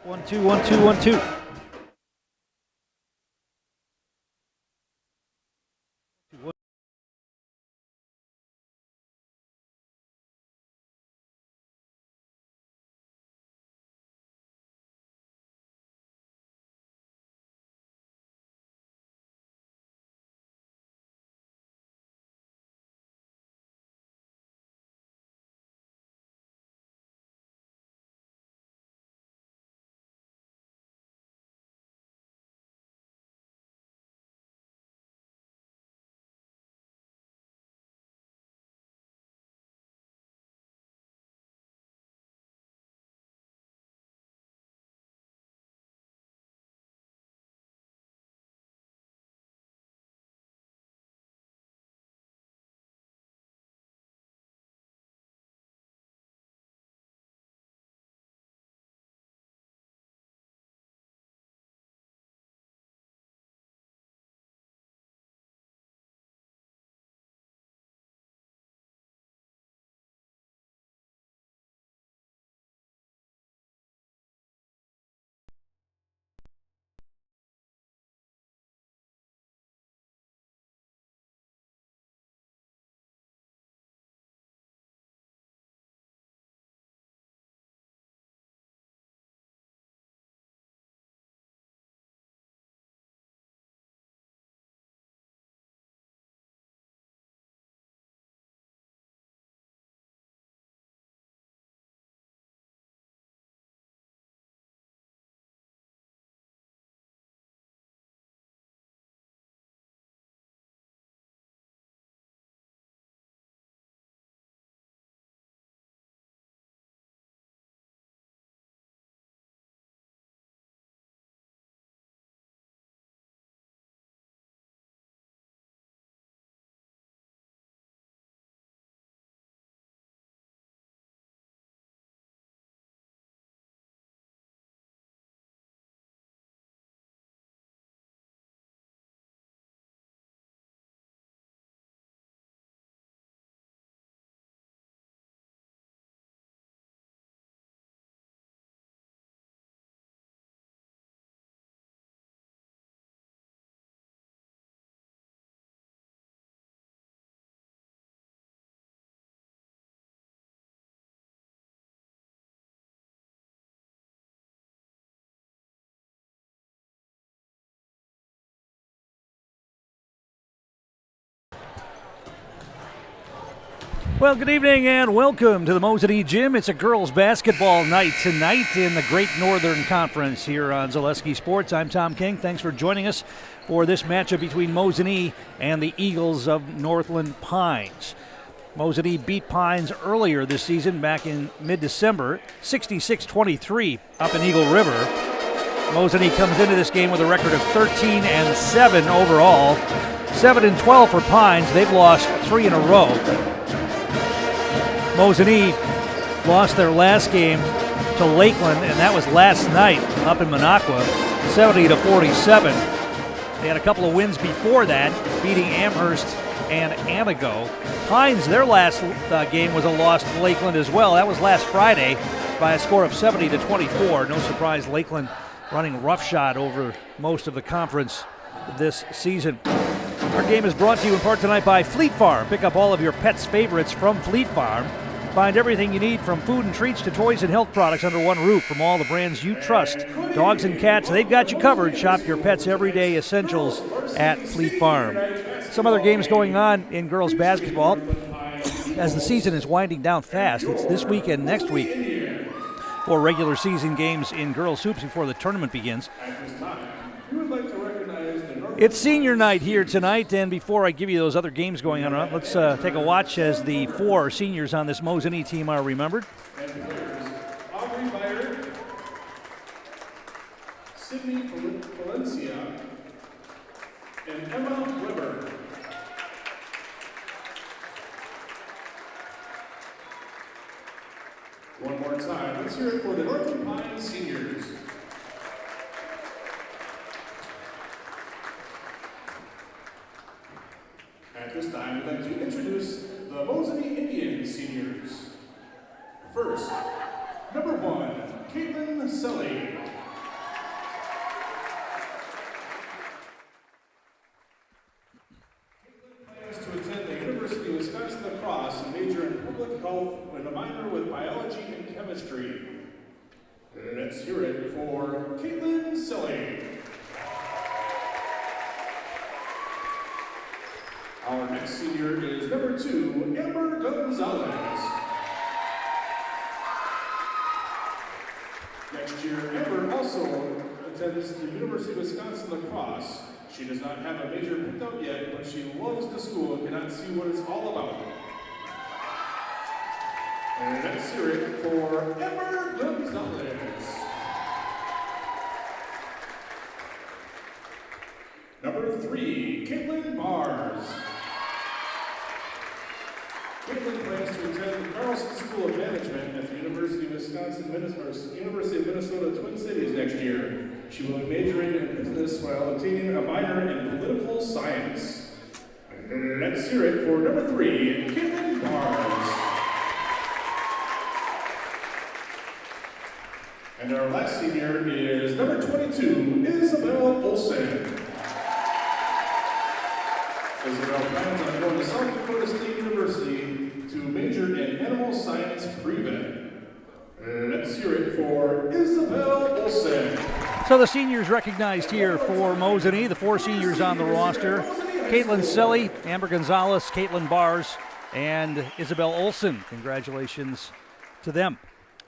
1-2, 1-2, 1-2. Well, good evening and welcome to the Mosinee Gym. It's a girls basketball night tonight in the Great Northern Conference here on Zaleski Sports. I'm Tom King. Thanks for joining us for this matchup between Mosinee and the Eagles of Northland Pines. Mosinee beat Pines earlier this season, back in mid-December, 66-23 up in Eagle River. Mosinee comes into this game with a record of 13-7 overall, 7-12 for Pines. They've lost 3 in a row. Mosinee lost their last game to Lakeland, and that was last night up in Minocqua, 70-47. They had a couple of wins before that, beating Amherst and Amigo. Pines, their last game was a loss to Lakeland as well. That was last Friday by a score of 70-24. No surprise, Lakeland running roughshod over most of the conference this season. Our game is brought to you in part tonight by Fleet Farm. Pick up all of your pets' favorites from Fleet Farm. Find everything you need from food and treats to toys and health products under one roof from all the brands you trust. Dogs and cats, they've got you covered. Shop your pets' everyday essentials at Fleet Farm. Some other games going on in girls basketball as the season is winding down fast. It's this week and next week for regular season games in girls hoops before the tournament begins. It's senior night here tonight, and before I give you those other games going on, let's take a watch as the 4 seniors on this Mosinee team are remembered. Aubrey Byard, Sydney Valencia, and Emma Weber. One more time, let's hear it for the Northland Pines seniors. At this time, we'd like to introduce the Mosinee Indian seniors. First, number 1, Caitlin Selly. Let's hear it for Caitlin Silly. Our next senior is number 2, Amber Gonzalez. Next year, Amber also attends the University of Wisconsin lacrosse. She does not have a major picked out yet, but she loves the school and cannot see what it's all about. And let's hear it for Amber Gonzalez. Number 3, Caitlin Bars. Caitlin plans to attend the Carlson School of Management at the University of University of Minnesota Twin Cities next year. She will be majoring in business while obtaining a minor in political science. Let's hear it for number 3, Caitlin Bars. And our last senior is number 22, Isabel Olsen. Isabel plans on going to South Dakota State University to major in animal science pre-vet. Let's hear it for Isabel Olsen. So the seniors recognized here for Mosinee, the 4 seniors on the roster. Caitlin Selly, Amber Gonzalez, Caitlin Bars, and Isabel Olsen. Congratulations to them.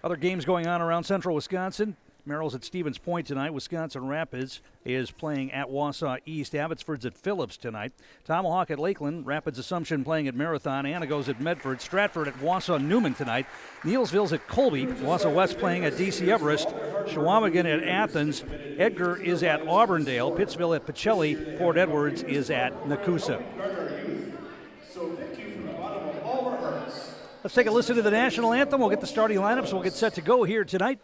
Other games going on around central Wisconsin. Merrill's at Stevens Point tonight. Wisconsin Rapids is playing at Wausau East. Abbotsford's at Phillips tonight. Tomahawk at Lakeland. Rapids Assumption playing at Marathon. Anagos at Medford. Stratford at Wausau Newman tonight. Neilsville's at Colby. Wausau West playing at D.C. Everest. Shawamigan at Athens. Edgar is at Auburndale. Pittsville at Pacelli. Port Edwards is at Nakusa. So thank you from the bottom of all our hearts. Let's take a listen to the national anthem. We'll get the starting lineups. We'll get set to go here tonight.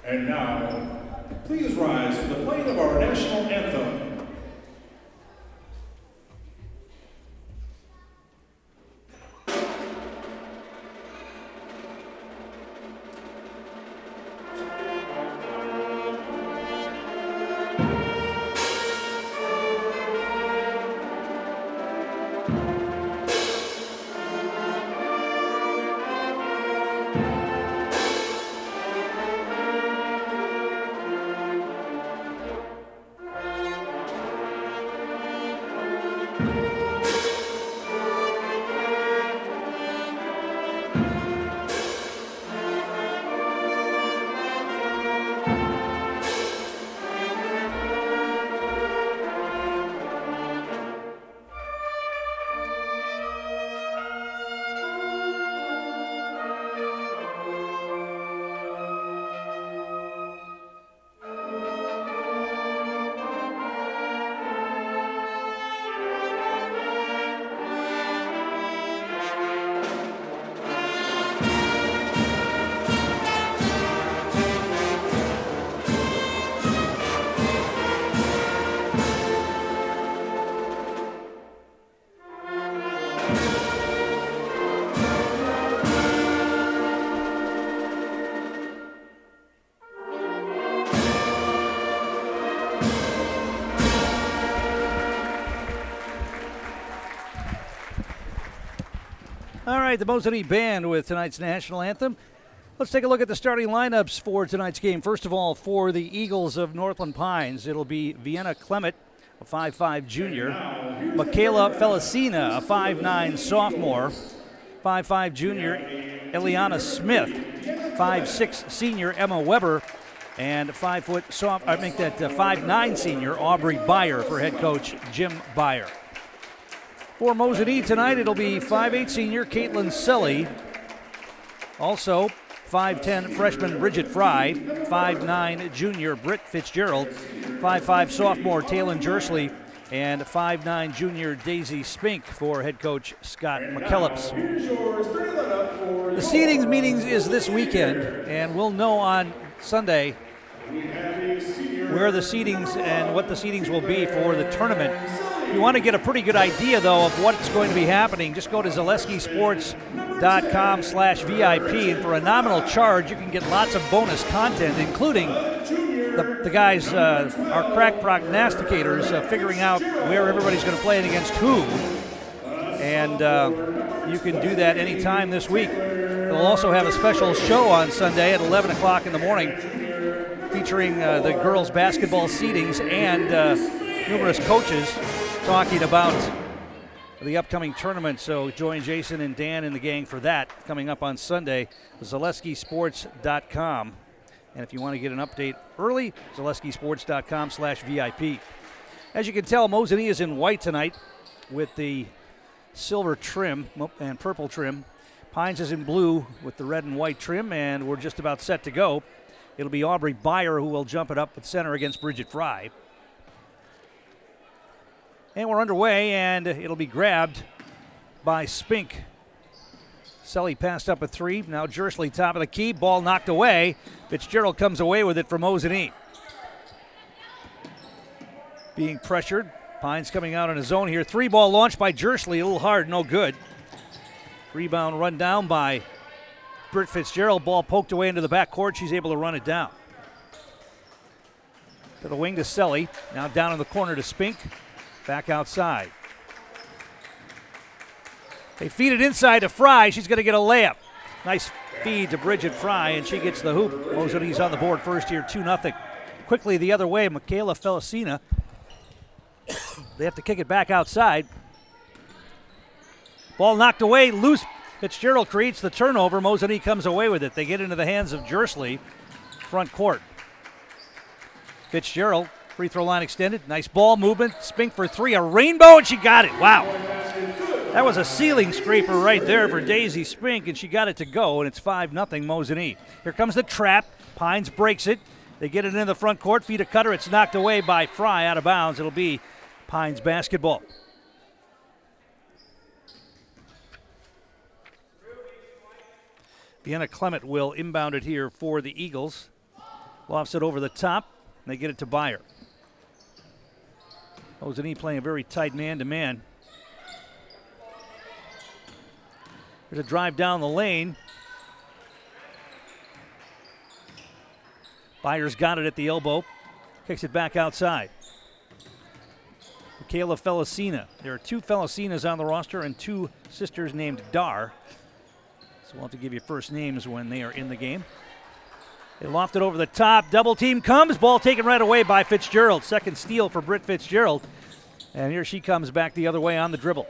And now, please rise for the playing of our national anthem. All right, the Mosinee Band with tonight's national anthem. Let's take a look at the starting lineups for tonight's game. First of all, for the Eagles of Northland Pines, it'll be Vienna Clement, a 5'5 junior. Michaela Felicina, a 5'9 sophomore. 5'5 junior, Eliana Smith. 5'6 senior, Emma Weber. And 5'9 senior, Aubrey Byer for head coach Jim Byer. For Mosinee tonight, it'll be 5'8 senior Caitlin Selly. Also, 5'10 freshman Bridget Fry. 5'9 junior Britt Fitzgerald. 5'5 sophomore Taylor Jersley. And 5'9 junior Daisy Spink for head coach Scott McKellips. The seeding meetings is this weekend, and we'll know on Sunday where the seedings and what the seedings will be for the tournament. If you want to get a pretty good idea, though, of what's going to be happening, just go to ZaleskiSports.com/VIP, and for a nominal charge, you can get lots of bonus content, including the guys, our crack prognosticators, figuring out where everybody's going to play against who. And you can do that anytime this week. They'll also have a special show on Sunday at 11 o'clock in the morning featuring the girls' basketball seedings and numerous coaches talking about the upcoming tournament. So join Jason and Dan and the gang for that coming up on Sunday. ZaleskiSports.com. And if you want to get an update early, ZaleskiSports.com/VIP. As you can tell, Mosinee is in white tonight with the silver trim and purple trim. Pines is in blue with the red and white trim, and we're just about set to go. It'll be Aubrey Byer who will jump it up at center against Bridget Fry. And we're underway, and it'll be grabbed by Spink. Selly passed up a three. Now Jersley top of the key. Ball knocked away. Fitzgerald comes away with it for Mosinee. Being pressured. Pines coming out in his zone here. Three ball launched by Jersley. A little hard, no good. Rebound run down by Britt Fitzgerald. Ball poked away into the backcourt. She's able to run it down. To the wing to Selly. Now down in the corner to Spink. Back outside. They feed it inside to Fry. She's going to get a layup. Nice feed to Bridget Fry, and she gets the hoop. Mosinee's on the board first here, 2-0. Quickly the other way, Michaela Felicina. They have to kick it back outside. Ball knocked away, loose. Fitzgerald creates the turnover. Mosinee comes away with it. They get into the hands of Jersley, front court. Fitzgerald, free throw line extended. Nice ball movement. Spink for three, a rainbow, and she got it. Wow. That was a ceiling scraper right there for Daisy Spink, and she got it to go, and it's 5-0 Mosinee. Here comes the trap. Pines breaks it. They get it in the front court. Feed a cutter. It's knocked away by Fry out of bounds. It'll be Pines basketball. Vienna Clement will inbound it here for the Eagles. Lofts it over the top, and they get it to Byer. Mosinee playing a very tight man-to-man. There's a drive down the lane. Byer's got it at the elbow. Kicks it back outside. Michaela Felicina. There are two Felicinas on the roster and two sisters named Dar. So we'll have to give you first names when they are in the game. They loft it over the top. Double team comes. Ball taken right away by Fitzgerald. Second steal for Britt Fitzgerald. And here she comes back the other way on the dribble.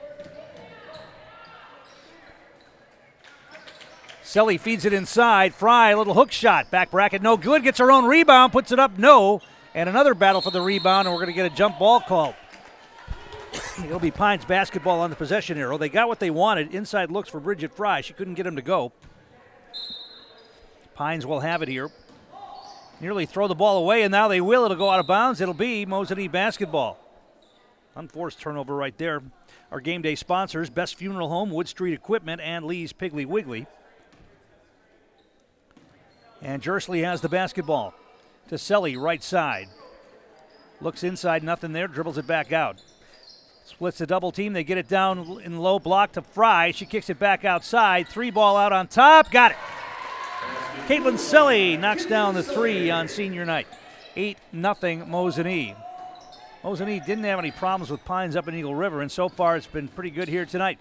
Selly feeds it inside. Fry, a little hook shot. Back bracket, no good. Gets her own rebound, puts it up, no. And another battle for the rebound, and we're going to get a jump ball called. It'll be Pines basketball on the possession arrow. They got what they wanted. Inside looks for Bridget Fry. She couldn't get him to go. Pines will have it here. Nearly throw the ball away, and now they will. It'll go out of bounds. It'll be Mosinee basketball. Unforced turnover right there. Our game day sponsors, Best Funeral Home, Wood Street Equipment, and Lee's Piggly Wiggly. And Jersley has the basketball to Selly, right side. Looks inside, nothing there, dribbles it back out. Splits the double team, they get it down in low block to Fry. She kicks it back outside, three ball out on top, got it. Caitlin Selly knocks down the three on senior night. 8-0 Mosinee. Mosinee didn't have any problems with Pines up in Eagle River, and so far it's been pretty good here tonight.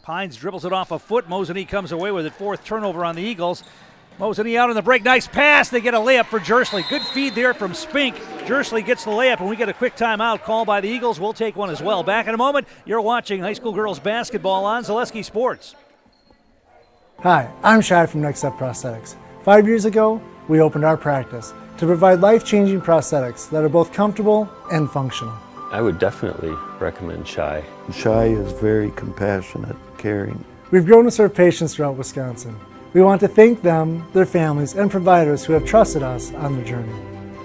Pines dribbles it off a foot. Mosinee comes away with it. Fourth turnover on the Eagles. Mosinee out on the break. Nice pass. They get a layup for Jersley. Good feed there from Spink. Jersley gets the layup, and we get a quick timeout call by the Eagles. We'll take one as well. Back in a moment. You're watching high school girls basketball on Zaleski Sports. Hi, I'm Shai from Next Step Prosthetics. 5 years ago, we opened our practice to provide life-changing prosthetics that are both comfortable and functional. I would definitely recommend Shai. Shai is very compassionate, caring. We've grown to serve patients throughout Wisconsin. We want to thank them, their families, and providers who have trusted us on their journey.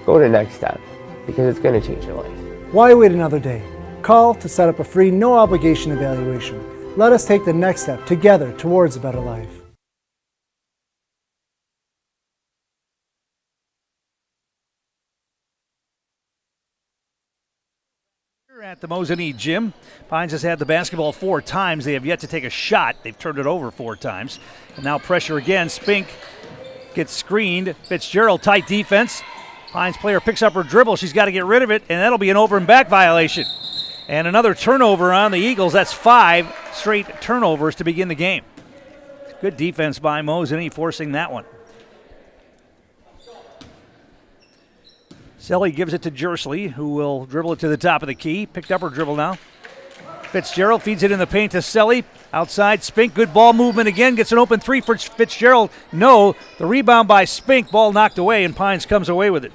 Go to Next Step, because it's going to change your life. Why wait another day? Call to set up a free, no-obligation evaluation. Let us take the next step together towards a better life. At the Mosinee gym. Pines has had the basketball 4 times. They have yet to take a shot. They've turned it over 4 times. And now pressure again. Spink gets screened. Fitzgerald, tight defense. Pines player picks up her dribble. She's got to get rid of it, and that'll be an over and back violation. And another turnover on the Eagles. That's 5 straight turnovers to begin the game. Good defense by Mosinee forcing that one. Selly gives it to Jersley, who will dribble it to the top of the key. Picked up her dribble now. Fitzgerald feeds it in the paint to Selly. Outside, Spink, good ball movement again. Gets an open three for Fitzgerald. No, the rebound by Spink. Ball knocked away, and Pines comes away with it.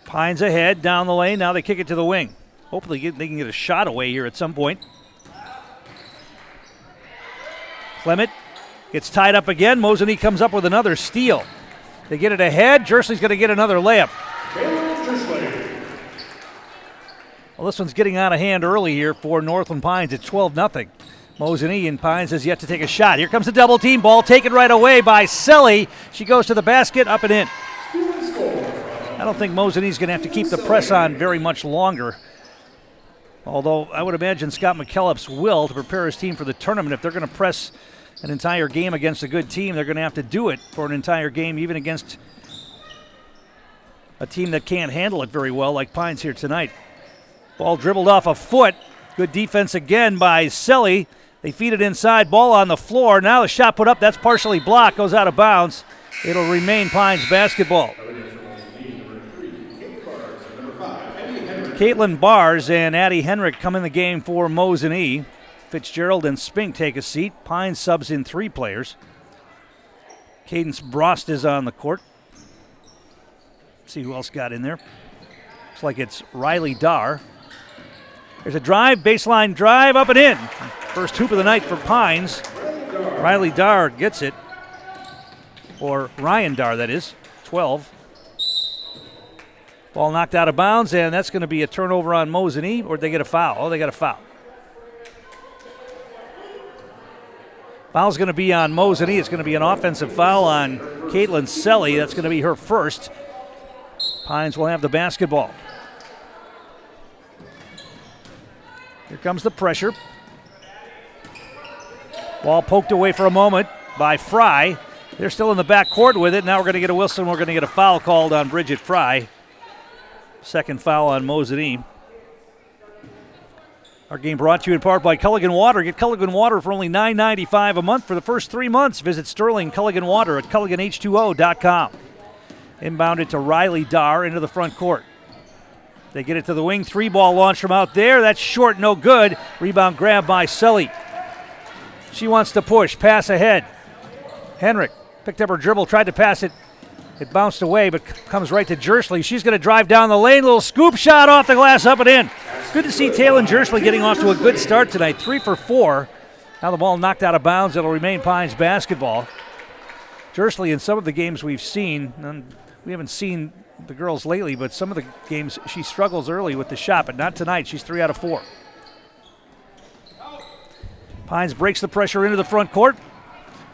Pines ahead, down the lane. Now they kick it to the wing. Hopefully they can get a shot away here at some point. Clement gets tied up again. Mosinee comes up with another steal. They get it ahead. Jersley's going to get another layup. Well, this one's getting out of hand early here for Northland Pines. It's 12-0. Mosinee, and Pines has yet to take a shot. Here comes the double team. Ball taken right away by Selly. She goes to the basket, up and in. I don't think Mosinee's going to have to keep the press on very much longer. Although I would imagine Scott McKellips will to prepare his team for the tournament. If they're going to press an entire game against a good team, they're going to have to do it for an entire game, even against a team that can't handle it very well, like Pines here tonight. Ball dribbled off a foot. Good defense again by Selly. They feed it inside. Ball on the floor. Now the shot put up. That's partially blocked. Goes out of bounds. It'll remain Pines basketball. Caitlin Bars and Addie Henrik come in the game for Mosinee. Fitzgerald and Spink take a seat. Pines subs in 3 players. Cadence Brost is on the court. Let's see who else got in there. Looks like it's Riley Dar. There's a drive, baseline drive, up and in. First hoop of the night for Pines. Riley Dar gets it. Or Ryan Dar, that is. 12. Ball knocked out of bounds, and that's going to be a turnover on Mosinee, or did they get a foul? Oh, they got a foul. Foul's going to be on Mosinee. It's going to be an offensive foul on Caitlin Selly. That's going to be her first. Pines will have the basketball. Here comes the pressure. Ball poked away for a moment by Fry. They're still in the back court with it. Now we're going to get a whistle, and we're going to get a foul called on Bridget Fry. Second foul on Mosinee. Our game brought to you in part by Culligan Water. Get Culligan Water for only $9.95 a month for the first 3 months. Visit Sterling Culligan Water at CulliganH2O.com. Inbounded to Riley Dar into the front court. They get it to the wing. 3-ball launch from out there. That's short, no good. Rebound grab by Selly. She wants to push. Pass ahead. Henrik picked up her dribble, tried to pass it. It bounced away, but comes right to Jersley. She's going to drive down the lane. Little scoop shot off the glass, up and in. Good to see Taylor Jersley getting off to a good start tonight. 3 for 4. Now the ball knocked out of bounds. It'll remain Pines basketball. Jersley, in some of the games we've seen, and we haven't seen the girls lately, but some of the games she struggles early with the shot, but not tonight. She's 3 out of 4. Pines breaks the pressure into the front court.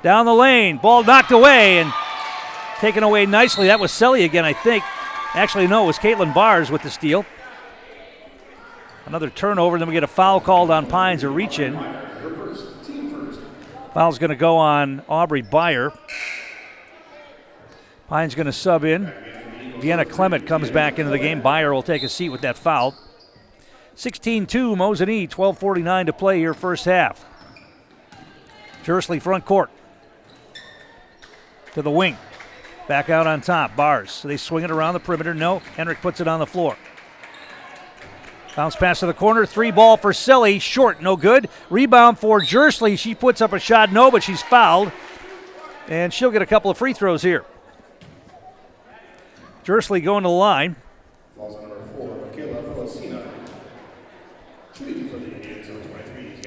Down the lane. Ball knocked away and taken away nicely. That was Selly again, I think. Actually, no, it was Caitlin Bars with the steal. Another turnover, then we get a foul called on Pines, a reach-in. Foul's going to go on Aubrey Byer. Pines going to sub in. Vienna Clement comes back into the game. Byer will take a seat with that foul. 16-2, Mosinee, 12:49 to play here first half. Jersley front court. To the wing. Back out on top, Bars. So they swing it around the perimeter. No, Henrik puts it on the floor. Bounce pass to the corner. 3-ball for Selly. Short, no good. Rebound for Jersley. She puts up a shot. No, but she's fouled. And she'll get a couple of free throws here. Jersley going to the line. Falls on number 4, Michaela Felicina.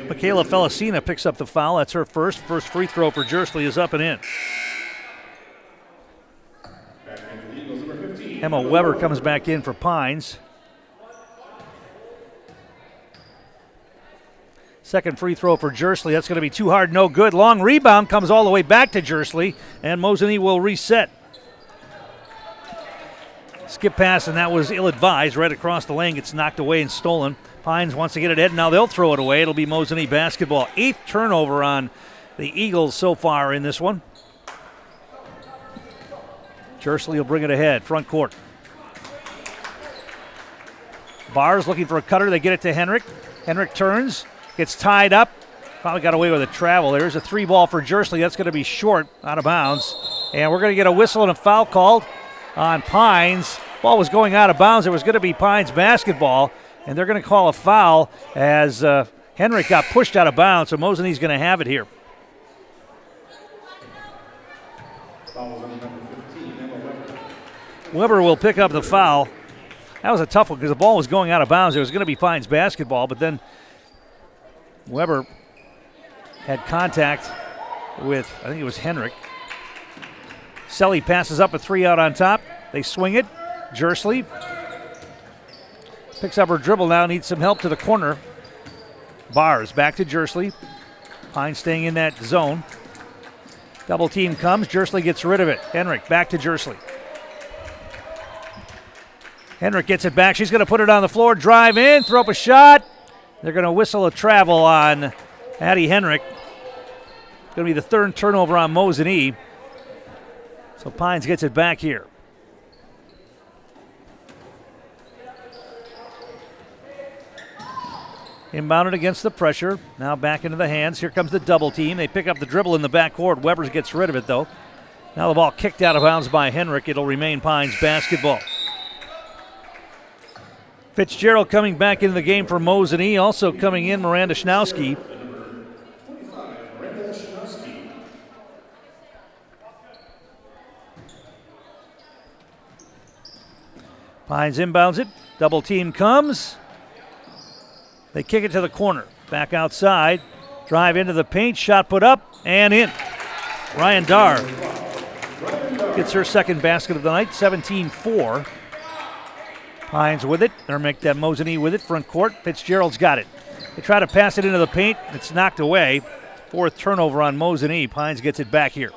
Michaela Felicina picks up the foul. That's her first. First free throw for Jersley is up and in. Emma Weber comes back in for Pines. Second free throw for Jersley. That's going to be too hard, no good. Long rebound comes all the way back to Jersley, and Mosinee will reset. Skip pass, and that was ill-advised. Right across the lane, gets knocked away and stolen. Pines wants to get it ahead, and now they'll throw it away. It'll be Mosinee basketball. 8th turnover on the Eagles so far in this one. Jersley will bring it ahead, front court. Bars looking for a cutter. They get it to Henrik. Henrik turns, gets tied up. Probably got away with a travel. There's a 3-ball for Jersley. That's going to be short, out of bounds. And we're going to get a whistle and a foul called on Pines. Ball was going out of bounds. It was going to be Pines basketball, and they're going to call a foul as Henrik got pushed out of bounds, so Mosinee's going to have it here. Weber will pick up the foul. That was a tough one because the ball was going out of bounds. It was going to be Pines basketball, but then Weber had contact with, I think it was Henrik. Selly passes up a 3 out on top. They swing it. Jersley picks up her dribble now, needs some help to the corner. Bars back to Jersley. Pine staying in that zone. Double team comes. Jersley gets rid of it. Henrik back to Jersley. Henrik gets it back. She's going to put it on the floor. Drive in. Throw up a shot. They're going to whistle a travel on Addie Henrik. Going to be the third turnover on Mosinee. So Pines gets it back here. Inbounded against the pressure. Now back into the hands. Here comes the double team. They pick up the dribble in the backcourt. Weber gets rid of it, though. Now the ball kicked out of bounds by Henrik. It'll remain Pines basketball. Fitzgerald coming back into the game for Mosinee. Also coming in, Miranda Schnowski. Pines inbounds it. Double team comes. They kick it to the corner. Back outside. Drive into the paint. Shot put up and in. Ryan Darr gets her second basket of the night. 17-4. Pines with it. Or make that Mosinee with it. Front court. Fitzgerald's got it. They try to pass it into the paint. It's knocked away. Fourth turnover on Mosinee. Pines gets it back here.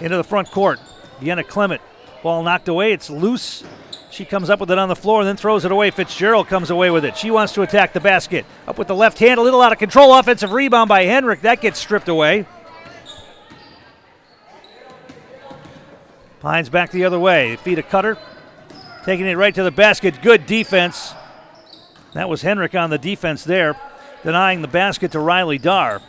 Into the front court. Vienna Clement. Ball knocked away. It's loose. She comes up with it on the floor and then throws it away. Fitzgerald comes away with it. She wants to attack the basket. Up with the left hand. A little out of control. Offensive rebound by Henrik. That gets stripped away. Pines back the other way. They feed a cutter. Taking it right to the basket. Good defense. That was Henrik on the defense there. Denying the basket to Riley Darr.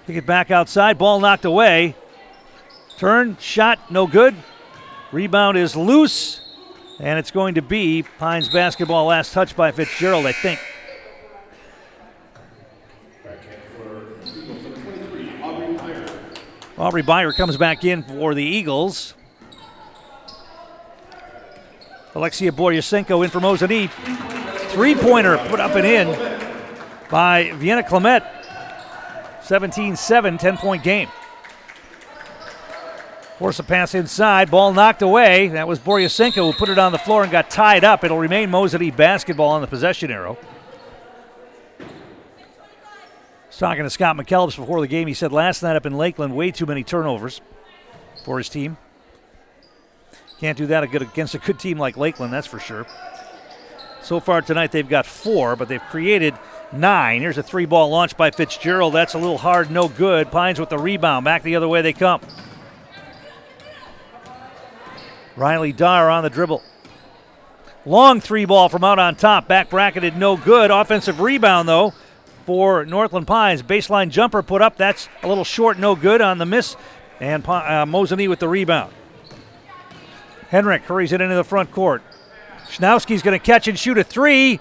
Kick it back outside. Ball knocked away. Turn. Shot. No good. Rebound is loose. And it's going to be Pines basketball. Last touch by Fitzgerald, I think. Aubrey Byer comes back in for the Eagles. Alexia Boryasenko in for Mosinee. Three-pointer put up and in by Vienna Clement. 17-7, 10-point game. Force a pass inside. Ball knocked away. That was Boryasenko who put it on the floor and got tied up. It'll remain Mosinee basketball on the possession arrow. I was talking to Scott McKellips before the game. He said last night up in Lakeland, way too many turnovers for his team. Can't do that against a good team like Lakeland, that's for sure. So far tonight they've got 4, but they've created 9. Here's a 3-ball launch by Fitzgerald. That's a little hard, no good. Pines with the rebound. Back the other way they come. Riley Darr on the dribble. Long 3-ball from out on top. Back bracketed, no good. Offensive rebound, though, for Northland Pines. Baseline jumper put up. That's a little short, no good on the miss. And Mosinee with the rebound. Henrik hurries it into the front court. Schnowski's going to catch and shoot a 3.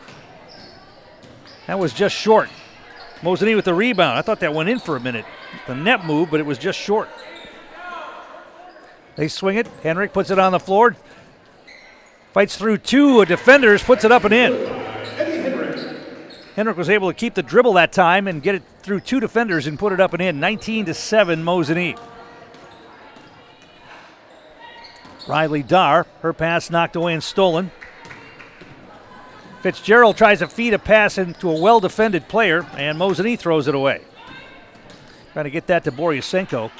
That was just short. Mosinee with the rebound. I thought that went in for a minute. The net move, but it was just short. They swing it. Henrik puts it on the floor. Fights through 2 defenders, puts it up and in. Henrik was able to keep the dribble that time and get it through 2 defenders and put it up and in. 19-7 Mosinee. Riley Darr, her pass knocked away and stolen. Fitzgerald tries to feed a pass into a well-defended player, and Mosinee throws it away. Trying to get that to Boryasenko.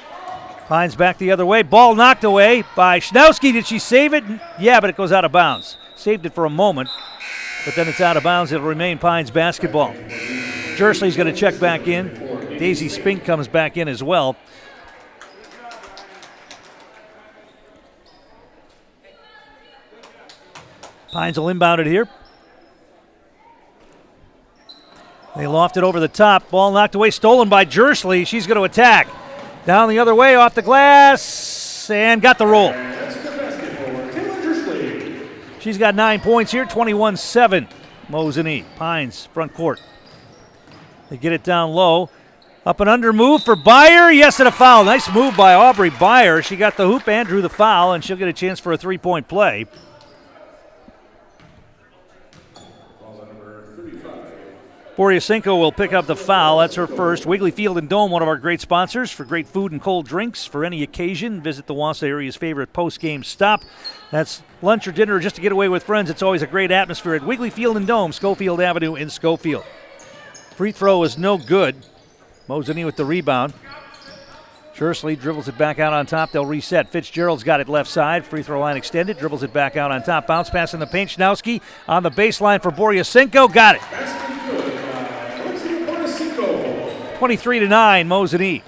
Pines back the other way. Ball knocked away by Schnowski. Did she save it? Yeah, but it goes out of bounds. Saved it for a moment, but then it's out of bounds. It'll remain Pines basketball. Jersley's going to check back in. Daisy Spink comes back in as well. Pines will inbound it here. They loft it over the top. Ball knocked away, stolen by Jersley. She's going to attack. Down the other way, off the glass, and got the roll. She's got 9 points here, 21-7. Mosinee. Pines, front court. They get it down low. Up and under move for Byer. Yes, and a foul. Nice move by Aubrey Byer. She got the hoop and drew the foul, and she'll get a chance for a three-point play. Boryasenko will pick up the foul. That's her first. Wiggly Field and Dome, one of our great sponsors. For great food and cold drinks for any occasion, visit the Wausau area's favorite post-game stop. That's lunch or dinner or just to get away with friends. It's always a great atmosphere at Wiggly Field and Dome, Schofield Avenue in Schofield. Free throw is no good. Mosinee with the rebound. Jersley dribbles it back out on top. They'll reset. Fitzgerald's got it left side. Free throw line extended. Dribbles it back out on top. Bounce pass in the paint. Schnowski on the baseline for Boryasenko. Got it. 23-9, Mosinee.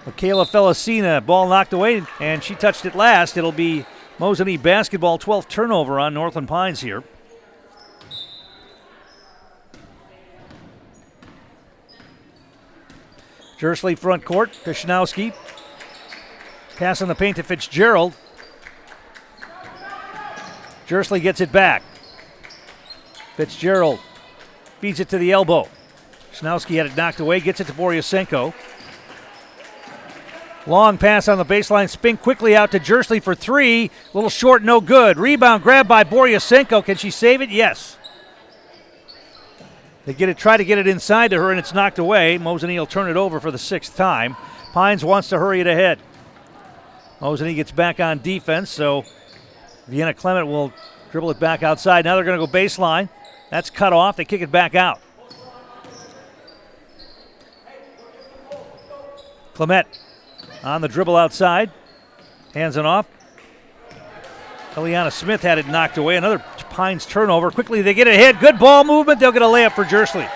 Michaela Felicina, ball knocked away, and she touched it last. It'll be Mosinee basketball, 12th turnover on Northland Pines here. Jersley front court to Schnowski. Pass in the paint to Fitzgerald. Jersley gets it back. Fitzgerald feeds it to the elbow. Schnowski had it knocked away, gets it to Boryasenko. Long pass on the baseline, spin quickly out to Jersley for three. A little short, no good. Rebound grabbed by Boryasenko. Can she save it? Yes. They try to get it inside to her, and it's knocked away. Mosinee will turn it over for the sixth time. Pines wants to hurry it ahead. Mosinee gets back on defense, so Vienna Clement will dribble it back outside. Now they're going to go baseline. That's cut off. They kick it back out. Clement on the dribble outside. Hands it off. Eliana Smith had it knocked away. Another Pines turnover. Quickly they get ahead. Good ball movement. They'll get a layup for Jersley.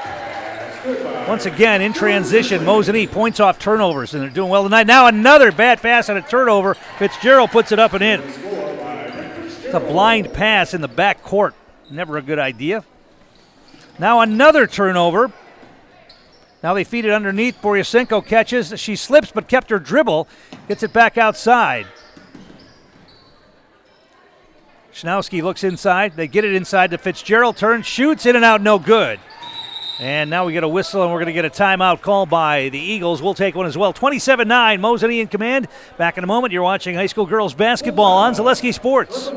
Once again, in transition, Mosinee points off turnovers, and they're doing well tonight. Now another bad pass on a turnover. Fitzgerald puts it up and in. It's a blind pass in the back court. Never a good idea. Now another turnover. Now they feed it underneath. Boryasenko catches. She slips but kept her dribble. Gets it back outside. Schnowski looks inside. They get it inside to Fitzgerald. Turns, shoots, in and out, no good. And now we get a whistle, and we're going to get a timeout called by the Eagles. We'll take one as well. 27-9, Mosinee in command. Back in a moment. You're watching high school girls basketball on Zaleski Sports.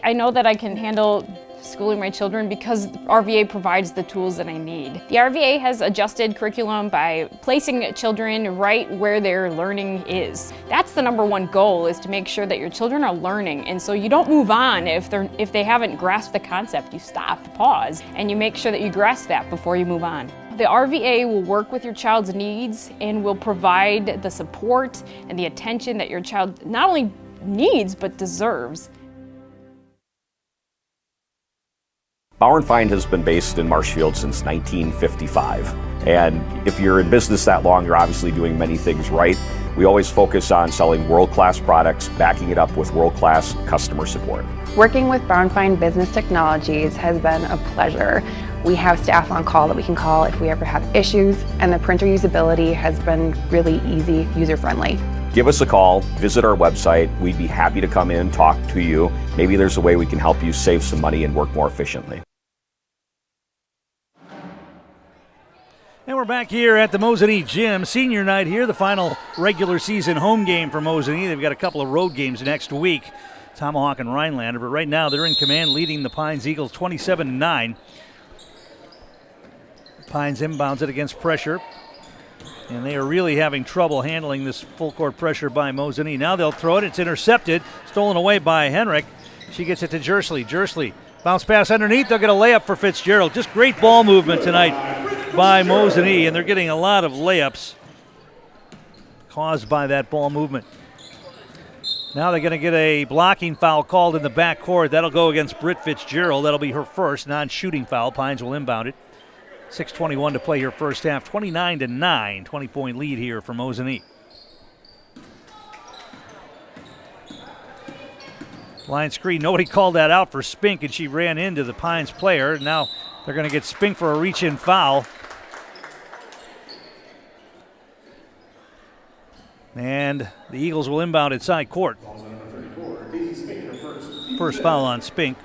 I know that I can handle schooling my children because RVA provides the tools that I need. The RVA has adjusted curriculum by placing children right where their learning is. That's the number one goal, is to make sure that your children are learning, and so you don't move on if they haven't grasped the concept. You stop, pause, and you make sure that you grasp that before you move on. The RVA will work with your child's needs and will provide the support and the attention that your child not only needs but deserves. Bauer & Feind has been based in Marshfield since 1955. And if you're in business that long, you're obviously doing many things right. We always focus on selling world-class products, backing it up with world-class customer support. Working with Bauer & Feind Business Technologies has been a pleasure. We have staff on call that we can call if we ever have issues, and the printer usability has been really easy, user-friendly. Give us a call, visit our website. We'd be happy to come in, talk to you. Maybe there's a way we can help you save some money and work more efficiently. And we're back here at the Mosinee Gym. Senior night here, the final regular season home game for Mosinee. They've got a couple of road games next week, Tomahawk and Rhinelander, but right now they're in command, leading the Pines Eagles 27-9. Pines inbounds it against pressure, and they are really having trouble handling this full court pressure by Mosinee. Now they'll throw it. It's intercepted, stolen away by Henrik. She gets it to Jersley. Jersley, bounce pass underneath. They'll get a layup for Fitzgerald. Just great ball movement tonight by Mosinee, and they're getting a lot of layups caused by that ball movement. Now they're going to get a blocking foul called in the backcourt. That'll go against Britt Fitzgerald. That'll be her first non-shooting foul. Pines will inbound it. 6:21 to play here first half. 29-9, 20-point lead here for Mosinee. Line screen, nobody called that out for Spink, and she ran into the Pines player. Now they're going to get Spink for a reach-in foul. And the Eagles will inbound inside court. First foul on Spink.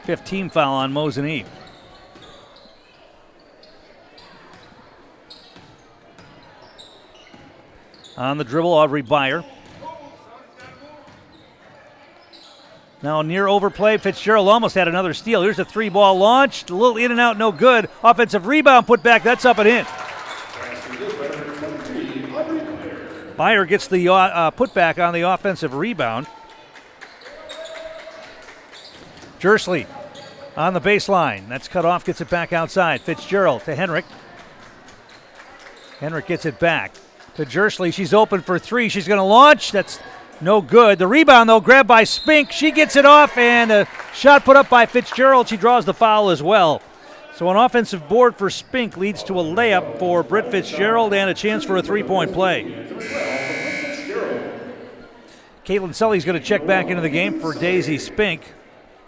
15th foul on Mosinee. On the dribble, Aubrey Byer. Now near overplay, Fitzgerald almost had another steal. Here's a three-ball launch, a little in and out, no good. Offensive rebound put back, that's up and in. Byer gets the putback on the offensive rebound. Jersley on the baseline. That's cut off, gets it back outside. Fitzgerald to Henrik. Henrik gets it back to Jersley. She's open for three. She's going to launch. That's no good. The rebound, though, grabbed by Spink. She gets it off, and a shot put up by Fitzgerald. She draws the foul as well. So an offensive board for Spink leads to a layup for Britt Fitzgerald and a chance for a three-point play. Caitlin Sully's going to check back into the game for Daisy Spink.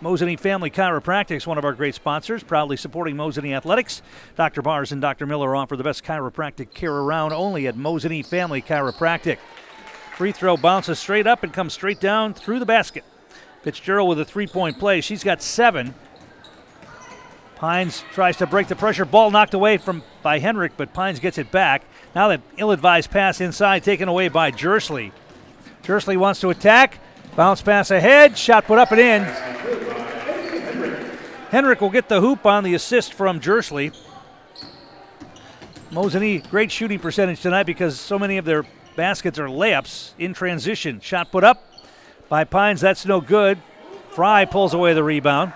Mosinee Family Chiropractic, one of our great sponsors, proudly supporting Mosinee Athletics. Dr. Bars and Dr. Miller offer the best chiropractic care around, only at Mosinee Family Chiropractic. Free throw bounces straight up and comes straight down through the basket. Fitzgerald with a three-point play. She's got 7. Pines tries to break the pressure. Ball knocked away by Henrik, but Pines gets it back. Now that ill-advised pass inside taken away by Jersley. Jersley wants to attack. Bounce pass ahead. Shot put up and in. Henrik will get the hoop on the assist from Jersley. Mosinee, great shooting percentage tonight because so many of their baskets are layups in transition. Shot put up by Pines. That's no good. Fry pulls away the rebound.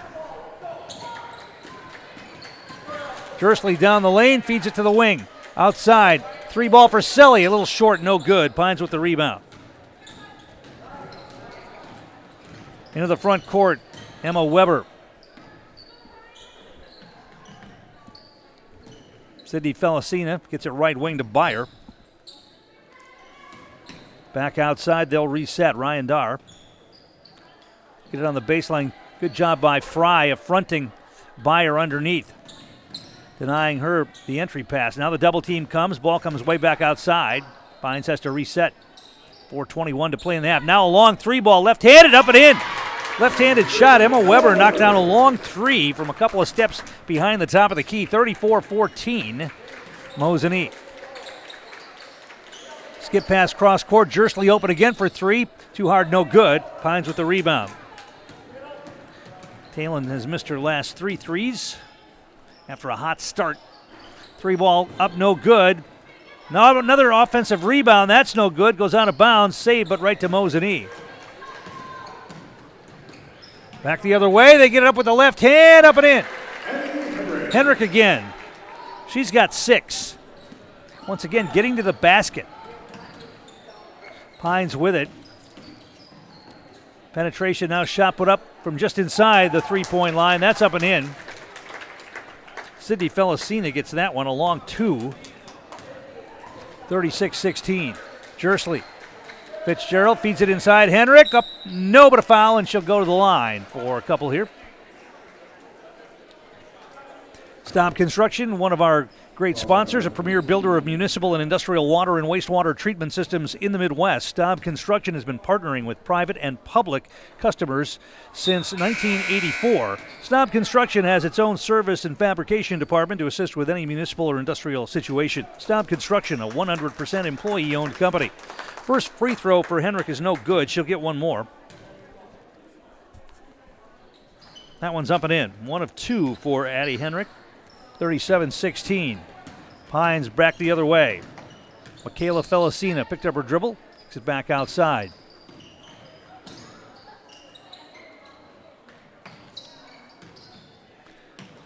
Jersley down the lane, feeds it to the wing. Outside, 3-ball for Selly. A little short, no good. Pines with the rebound. Into the front court, Emma Weber. Sydney Felicina gets it right wing to Byer. Back outside, they'll reset. Ryan Dar. Get it on the baseline. Good job by Fry affronting Byer underneath. Denying her the entry pass. Now the double team comes. Ball comes way back outside. Pines has to reset. 4:21 to play in the half. Now a long 3-ball, left-handed, up and in. Left-handed shot. Emma Weber knocked down a long 3 from a couple of steps behind the top of the key. 34-14, Mosinee. Skip pass cross court. Jersley open again for 3. Too hard, no good. Pines with the rebound. Talon has missed her last 3 threes after a hot start. 3-ball up, no good. Now another offensive rebound. That's no good. Goes out of bounds. Saved, but right to Mosinee. Back the other way. They get it up with the left hand. Up and in. Henrik again. She's got 6. Once again, getting to the basket. Pines with it. Penetration now, shot put up from just inside the 3-point line. That's up and in. Sydney Felicina gets that one, a long 2. 36-16. Jersley. Fitzgerald feeds it inside. Henrik up, no, but a foul, and she'll go to the line for a couple here. Staub Construction, one of our great sponsors, a premier builder of municipal and industrial water and wastewater treatment systems in the Midwest. Staub Construction has been partnering with private and public customers since 1984. Staub Construction has its own service and fabrication department to assist with any municipal or industrial situation. Staub Construction, a 100% employee-owned company. First free throw for Henrik is no good. She'll get one more. That one's up and in. 1 of 2 for Addie Henrik. 37-16. Pines back the other way. Michaela Felicina picked up her dribble. Kicks it back outside.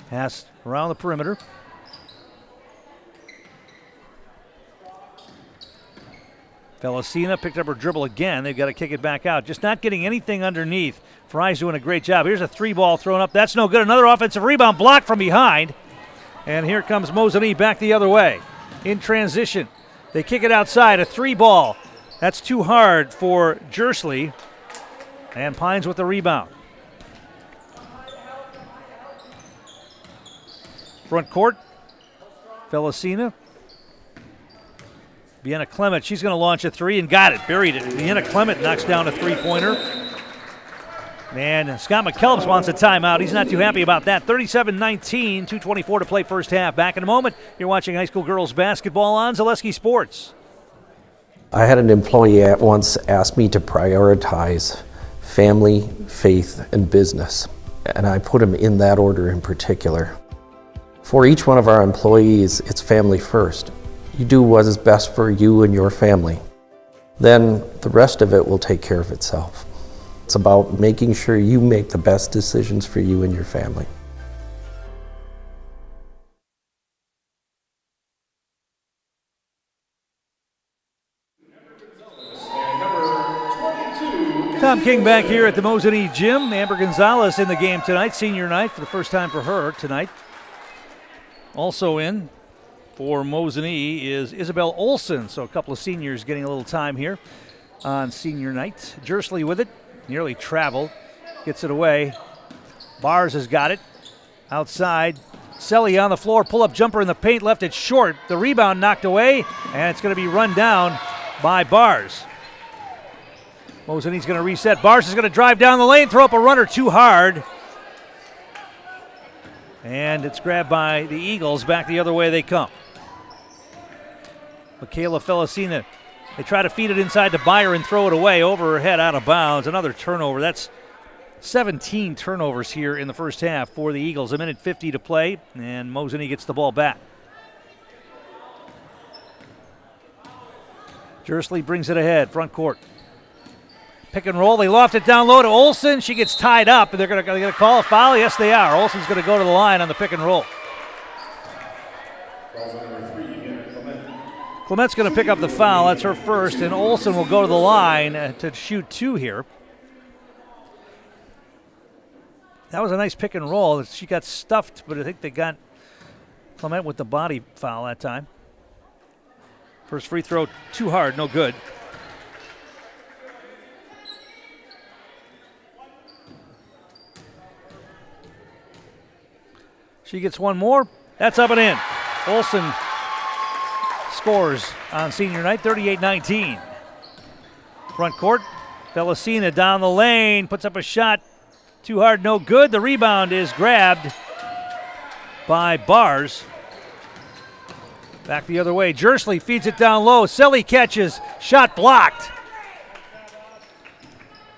Pass around the perimeter. Felicina picked up her dribble again. They've got to kick it back out. Just not getting anything underneath. Fry's doing a great job. Here's a 3-ball thrown up. That's no good. Another offensive rebound blocked from behind. And here comes Mosinee back the other way. In transition. They kick it outside. A 3-ball. That's too hard for Jersley. And Pines with the rebound. Front court, Felicina. Vienna Clement, she's going to launch a three and got it, buried it. Vienna Clement knocks down a three-pointer. And Scott McKellips wants a timeout. He's not too happy about that. 37-19, 2:24 to play first half. Back in a moment. You're watching high school girls basketball on Zaleski Sports. I had an employee at once ask me to prioritize family, faith, and business. And I put them in that order in particular. For each one of our employees, it's family first. You do what is best for you and your family. Then the rest of it will take care of itself. It's about making sure you make the best decisions for you and your family. Tom King back here at the Mosinee Gym. Amber Gonzalez in the game tonight, senior night for the first time for her tonight. Also in for Mosinee is Isabel Olson, so a couple of seniors getting a little time here on senior night. Jersley with it, nearly traveled, gets it away. Bars has got it, outside. Selly on the floor, pull-up jumper in the paint, left it short. The rebound knocked away, and it's going to be run down by Bars. Mosinee's going to reset. Bars is going to drive down the lane, throw up a runner too hard. And it's grabbed by the Eagles. Back the other way they come. Michaela Felicina. They try to feed it inside to Byer and throw it away. Over her head, out of bounds. Another turnover. That's 17 turnovers here in the first half for the Eagles. 1:50 to play, and Mosinee gets the ball back. Jersley brings it ahead, front court. Pick and roll. They loft it down low to Olson. She gets tied up, and they're going to call a foul. Yes, they are. Olson's going to go to the line on the pick and roll. Clement's going to pick up the foul. That's her first, and Olson will go to the line to shoot two here. That was a nice pick and roll. She got stuffed, but I think they got Clement with the body foul that time. First free throw, too hard, no good. She gets one more. That's up and in. Olson scores on senior night, 38-19. Front court, Felicina down the lane, puts up a shot. Too hard, no good. The rebound is grabbed by Bars. Back the other way. Jersley feeds it down low. Selly catches. Shot blocked.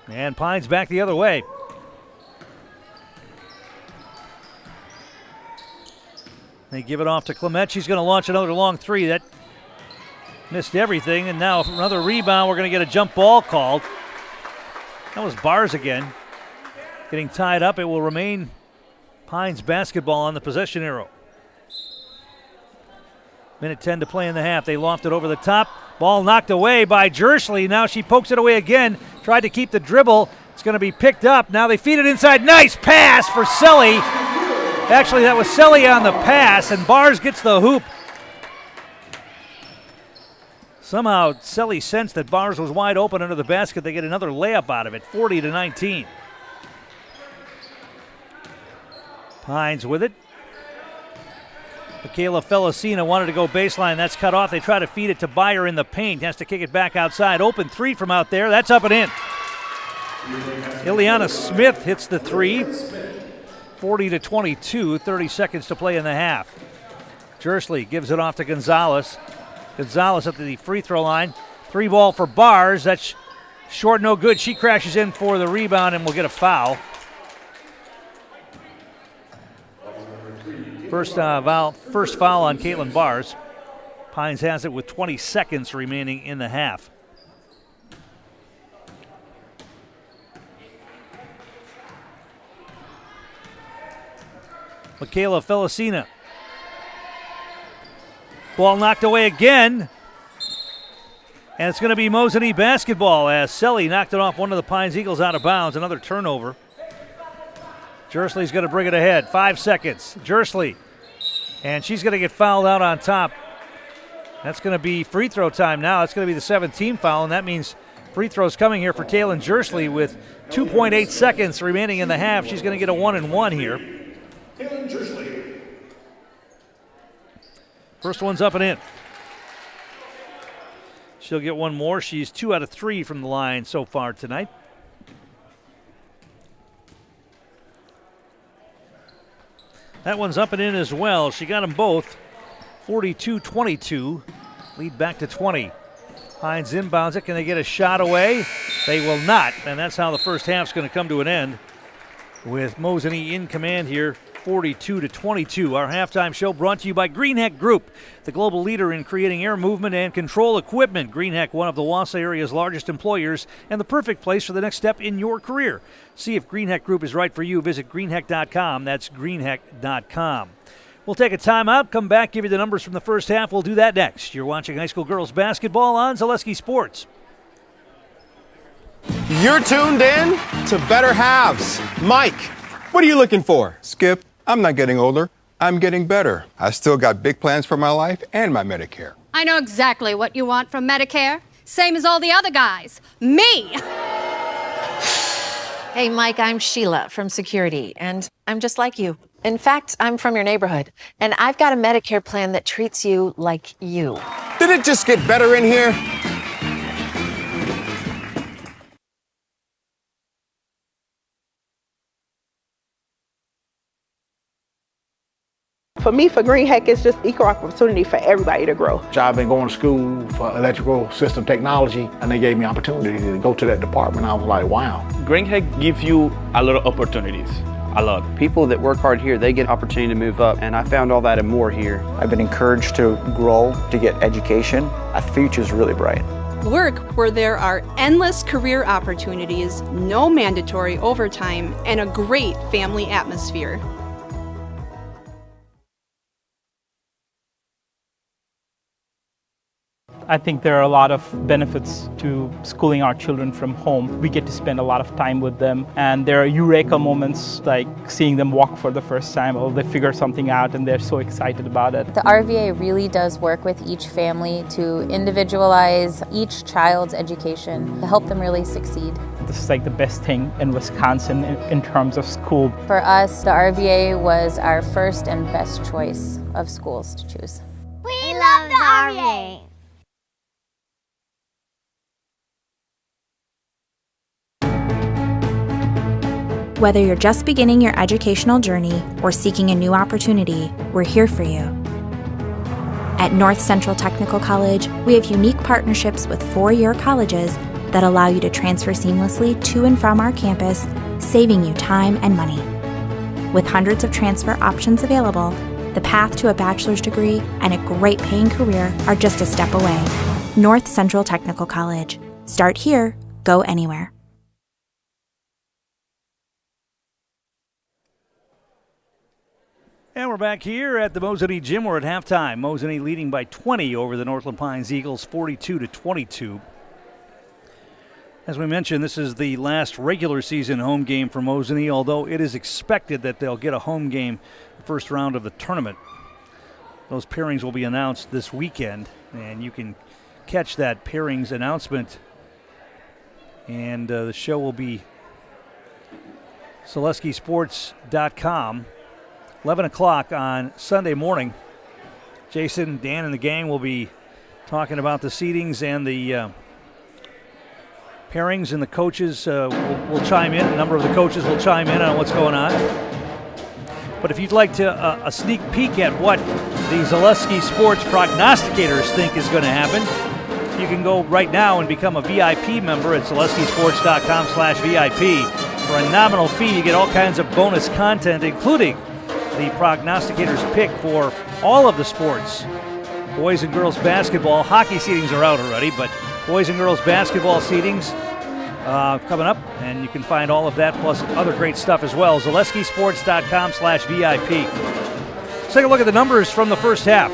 And Pines back the other way. They give it off to Clement. She's going to launch another long three. That missed everything. And now another rebound. We're going to get a jump ball called. That was Bars again. Getting tied up. It will remain Pines basketball on the possession arrow. 1:10 to play in the half. They loft it over the top. Ball knocked away by Jersley. Now she pokes it away again. Tried to keep the dribble. It's going to be picked up. Now they feed it inside. Nice pass for Selly. Actually, that was Selly on the pass, and Bars gets the hoop. Somehow Selly sensed that Bars was wide open under the basket. They get another layup out of it, 40-19. Pines with it. Michaela Felicina wanted to go baseline. That's cut off. They try to feed it to Byer in the paint. Has to kick it back outside. Open three from out there. That's up and in. Ileana Smith hits the three. 40-22. 30 seconds to play in the half. Jersley gives it off to Gonzalez. Gonzalez at the free throw line. Three ball for Bars. That's short, no good. She crashes in for the rebound and will get a foul. First foul on Caitlin Bars. Pines has it with 20 seconds remaining in the half. Michaela Felicina. Ball knocked away again. And it's going to be Mosinee basketball as Selly knocked it off one of the Pines Eagles out of bounds. Another turnover. Jersley's going to bring it ahead. 5 seconds. Jersley. And she's going to get fouled out on top. That's going to be free throw time now. It's going to be the 7th team foul, and that means Free throws coming here for Kaylin Jersley with 2.8 seconds remaining in the half. She's going to get a 1-and-1 here. Kaylin Jersley. First one's up and in. She'll get one more. She's 2 out of 3 from the line so far tonight. That one's up and in as well. She got them both. 42-22. Lead back to 20. Hines inbounds it. Can they get a shot away? They will not. And that's how the first half's going to come to an end with Mosinee in command here. 42-22. Our halftime show brought to you by Greenheck Group, the global leader in creating air movement and control equipment. Greenheck, one of the Wausau area's largest employers and the perfect place for the next step in your career. See if Greenheck Group is right for you. Visit greenheck.com. That's greenheck.com. We'll take a timeout, come back, give you the numbers from the first half. We'll do that next. You're watching high school girls basketball on Zaleski Sports. You're tuned in to Better Halves. Mike, what are you looking for? Skip, I'm not getting older. I'm getting better. I still got big plans for my life and my Medicare. I know exactly what you want from Medicare. Same as all the other guys. Me! Hey, Mike, I'm Sheila from Security, and I'm just like you. In fact, I'm from your neighborhood, and I've got a Medicare plan that treats you like you. Did it just get better in here? For me, for Greenheck, it's just equal opportunity for everybody to grow. I've been going to school for electrical system technology, and they gave me opportunity to go to that department. I was like, wow. Greenheck gives you a lot of opportunities. A lot. People that work hard here, they get opportunity to move up, and I found all that and more here. I've been encouraged to grow, to get education. Our future's really bright. Work where there are endless career opportunities, no mandatory overtime, and a great family atmosphere. I think there are a lot of benefits to schooling our children from home. We get to spend a lot of time with them, and there are eureka moments like seeing them walk for the first time, or they figure something out and they're so excited about it. The RVA really does work with each family to individualize each child's education to help them really succeed. This is like the best thing in Wisconsin in terms of school. For us, the RVA was our first and best choice of schools to choose. We love the RVA. Whether you're just beginning your educational journey or seeking a new opportunity, we're here for you. At North Central Technical College, we have unique partnerships with 4-year colleges that allow you to transfer seamlessly to and from our campus, saving you time and money. With hundreds of transfer options available, the path to a bachelor's degree and a great paying career are just a step away. North Central Technical College. Start here, go anywhere. And we're back here at the Mosinee Gym. We're at halftime. Mosinee leading by 20 over the Northland Pines Eagles, 42-22. As we mentioned, this is the last regular season home game for Mosinee, although it is expected that they'll get a home game the first round of the tournament. Those pairings will be announced this weekend, and you can catch that pairings announcement. And the show will be SaleskiSports.com. 11 o'clock on Sunday morning. Jason, Dan, and the gang will be talking about the seedings and the pairings, and the coaches will chime in. A number of the coaches will chime in on what's going on. But if you'd like to a sneak peek at what the Zaleski Sports prognosticators think is going to happen, you can go right now and become a VIP member at SaleskiSports.com/VIP. For a nominal fee, you get all kinds of bonus content, including the prognosticators pick for all of the sports. Boys and girls basketball, hockey seedings are out already, but boys and girls basketball seedings coming up, and you can find all of that plus other great stuff as well. ZaleskiSports.com/VIP. Let's take a look at the numbers from the first half.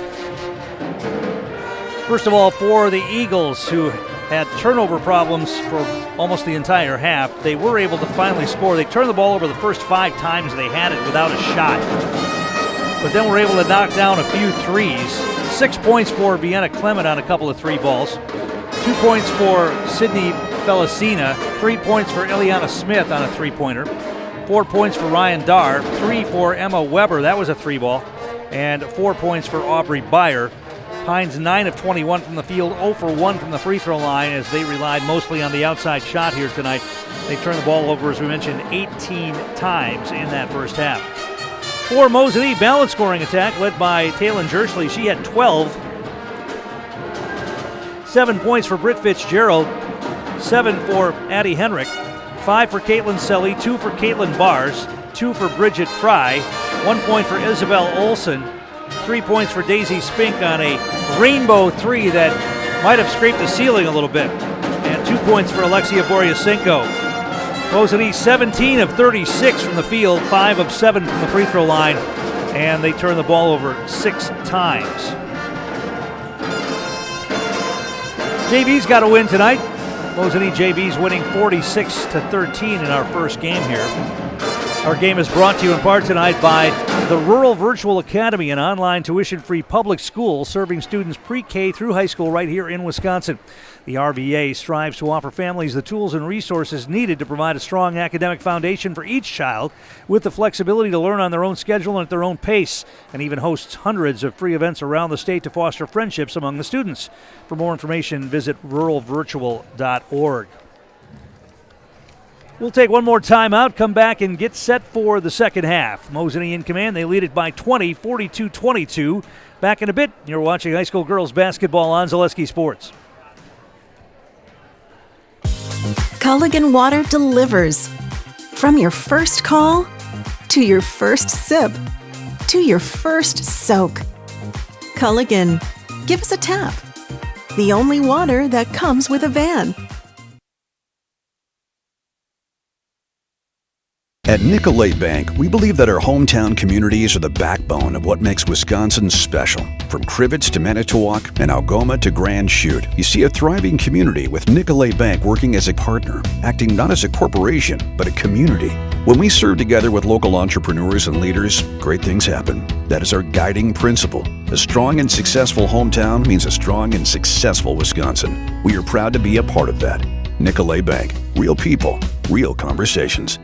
First of all, for the Eagles, who had turnover problems for almost the entire half, they were able to finally score. They turned the ball over the first 5 times they had it without a shot, but then were able to knock down a few threes. 6 points for Vienna Clement on a couple of 3 balls. 2 points for Sydney Felicina. 3 points for Ileana Smith on a three-pointer. 4 points for Ryan Darr. 3 for Emma Weber. That was a three-ball. And 4 points for Aubrey Beyer. Pines 9 of 21 from the field, 0 for 1 from the free throw line as they relied mostly on the outside shot here tonight. They turned the ball over, as we mentioned, 18 times in that first half. For Mosinee, balance scoring attack led by Taylon Jersley. She had 12. 7 points for Britt Fitzgerald. 7 for Addie Henrik. 5 for Caitlin Selly. 2 for Caitlin Bars. 2 for Bridget Fry. 1 point for Isabel Olson. 3 points for Daisy Spink on a rainbow three that might have scraped the ceiling a little bit. And 2 points for Alexia Boryasenko. Mosinee 17 of 36 from the field, 5 of 7 from the free throw line, and they turn the ball over 6 times. JV's got to win tonight. Mosinee JV's winning 46-13 in our first game here. Our game is brought to you in part tonight by the Rural Virtual Academy, an online tuition-free public school serving students pre-K through high school right here in Wisconsin. The RVA strives to offer families the tools and resources needed to provide a strong academic foundation for each child with the flexibility to learn on their own schedule and at their own pace, and even hosts hundreds of free events around the state to foster friendships among the students. For more information, visit ruralvirtual.org. We'll take one more timeout, come back and get set for the second half. Mosinee in command. They lead it by 20, 42-22. Back in a bit. You're watching high school girls basketball on Zaleski Sports. Culligan Water delivers. From your first call, to your first sip, to your first soak. Culligan, give us a tap. The only water that comes with a van. At Nicolay Bank, we believe that our hometown communities are the backbone of what makes Wisconsin special. From Crivets to Manitowoc and Algoma to Grand Chute, you see a thriving community with Nicolay Bank working as a partner, acting not as a corporation, but a community. When we serve together with local entrepreneurs and leaders, great things happen. That is our guiding principle. A strong and successful hometown means a strong and successful Wisconsin. We are proud to be a part of that. Nicolay Bank. Real people, real conversations.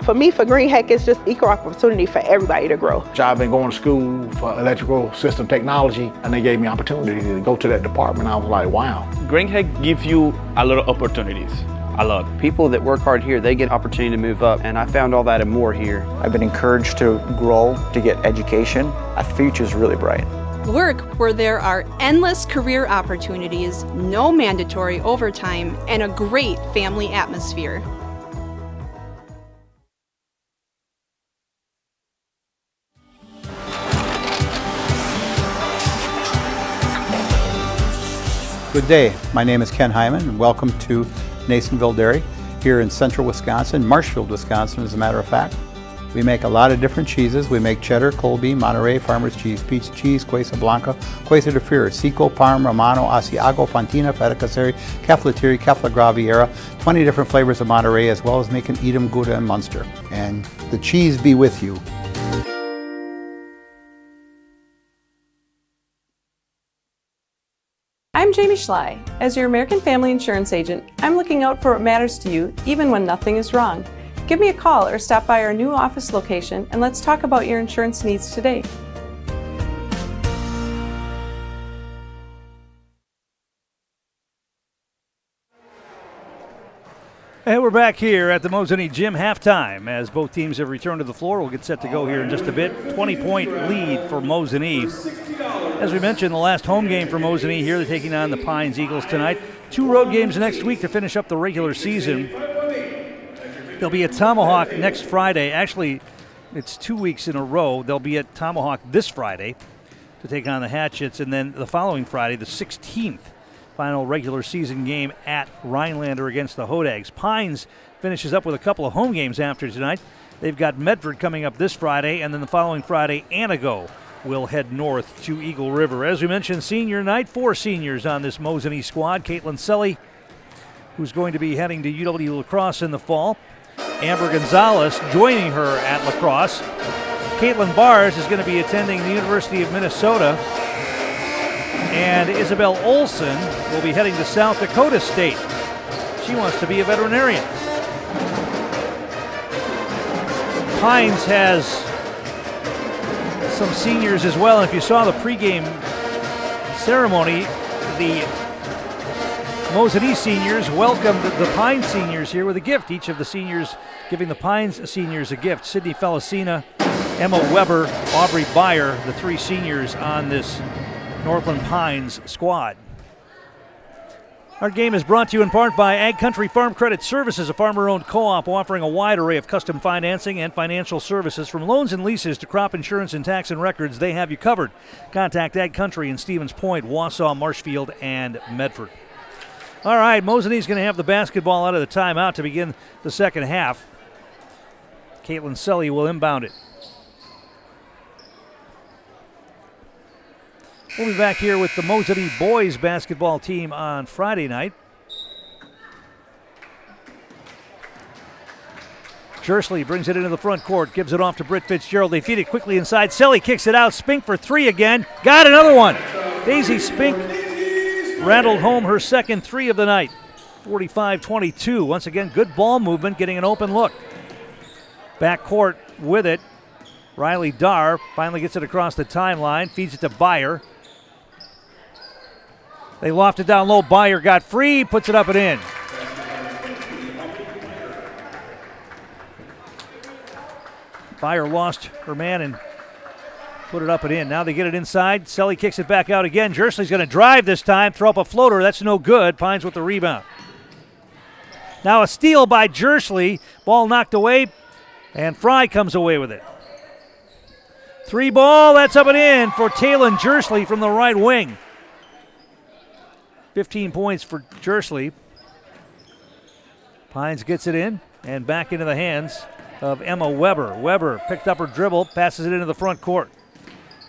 For me, for Green Heck, it's just equal opportunity for everybody to grow. I've been going to school for electrical system technology, and they gave me opportunity to go to that department. I was like, wow. Green Heck gives you a lot of opportunities. A lot. People that work hard here, they get opportunity to move up, and I found all that and more here. I've been encouraged to grow, to get education. Our future's really bright. Work where there are endless career opportunities, no mandatory overtime, and a great family atmosphere. Good day, my name is Ken Hyman and welcome to Nasonville Dairy here in central Wisconsin, Marshfield, Wisconsin as a matter of fact. We make a lot of different cheeses. We make cheddar, Colby, Monterey, Farmer's Cheese, Pizza Cheese, Quesa Blanca, Quesa de Fure, Seco, Parm, Romano, Asiago, Fontina, Feta Caseri, Caflatiri, Cafla Graviera, 20 different flavors of Monterey, as well as making Edam, Gouda, and Munster. And the cheese be with you. I'm Jamie Schley. As your American Family Insurance agent, I'm looking out for what matters to you, even when nothing is wrong. Give me a call or stop by our new office location and let's talk about your insurance needs today. And we're back here at the Mosinee Gym halftime as both teams have returned to the floor. We'll get set to go here in just a bit. 20-point lead for Mosinee. As we mentioned, the last home game for Mosinee here. They're taking on the Pines Eagles tonight. 2 road games next week to finish up the regular season. There'll be at Tomahawk next Friday. Actually, it's 2 weeks in a row. They'll be at Tomahawk this Friday to take on the Hatchets, and then the following Friday, the 16th, final regular season game at Rhinelander against the Hodags. Pines finishes up with a couple of home games after tonight. They've got Medford coming up this Friday, and then the following Friday, Anago will head north to Eagle River. As we mentioned, senior night, 4 seniors on this Mosinee squad. Caitlin Selly, who's going to be heading to UW La Crosse in the fall. Amber Gonzalez joining her at La Crosse. Caitlin Bars is going to be attending the University of Minnesota. And Isabel Olson will be heading to South Dakota State. She wants to be a veterinarian. Pines has some seniors as well. And if you saw the pregame ceremony, the Mosinee seniors welcomed the Pines seniors here with a gift. Each of the seniors giving the Pines seniors a gift. Sydney Felicina, Emma Weber, Aubrey Byer, the three seniors on this Northland Pines squad. Our game is brought to you in part by Ag Country Farm Credit Services, a farmer-owned co-op offering a wide array of custom financing and financial services. From loans and leases to crop insurance and tax and records, they have you covered. Contact Ag Country in Stevens Point, Wausau, Marshfield, and Medford. All right, Mosinee's going to have the basketball out of the timeout to begin the second half. Caitlin Sully will inbound it. We'll be back here with the Mosinee boys basketball team on Friday night. Jersley brings it into the front court, gives it off to Britt Fitzgerald. They feed it quickly inside. Selly kicks it out. Spink for three again. Got another one. Daisy Spink rattled home her second three of the night. 45-22. Once again, good ball movement, getting an open look. Back court with it. Riley Darr finally gets it across the timeline, feeds it to Byer. They loft it down low. Byer got free, puts it up and in. Byer lost her man and put it up and in. Now they get it inside. Selly kicks it back out again. Jersley's going to drive this time, throw up a floater. That's no good. Pines with the rebound. Now a steal by Jersley. Ball knocked away, and Fry comes away with it. Three ball, that's up and in for Taylon Jersley from the right wing. 15 points for Jersley. Pines gets it in and back into the hands of Emma Weber. Weber picked up her dribble, passes it into the front court.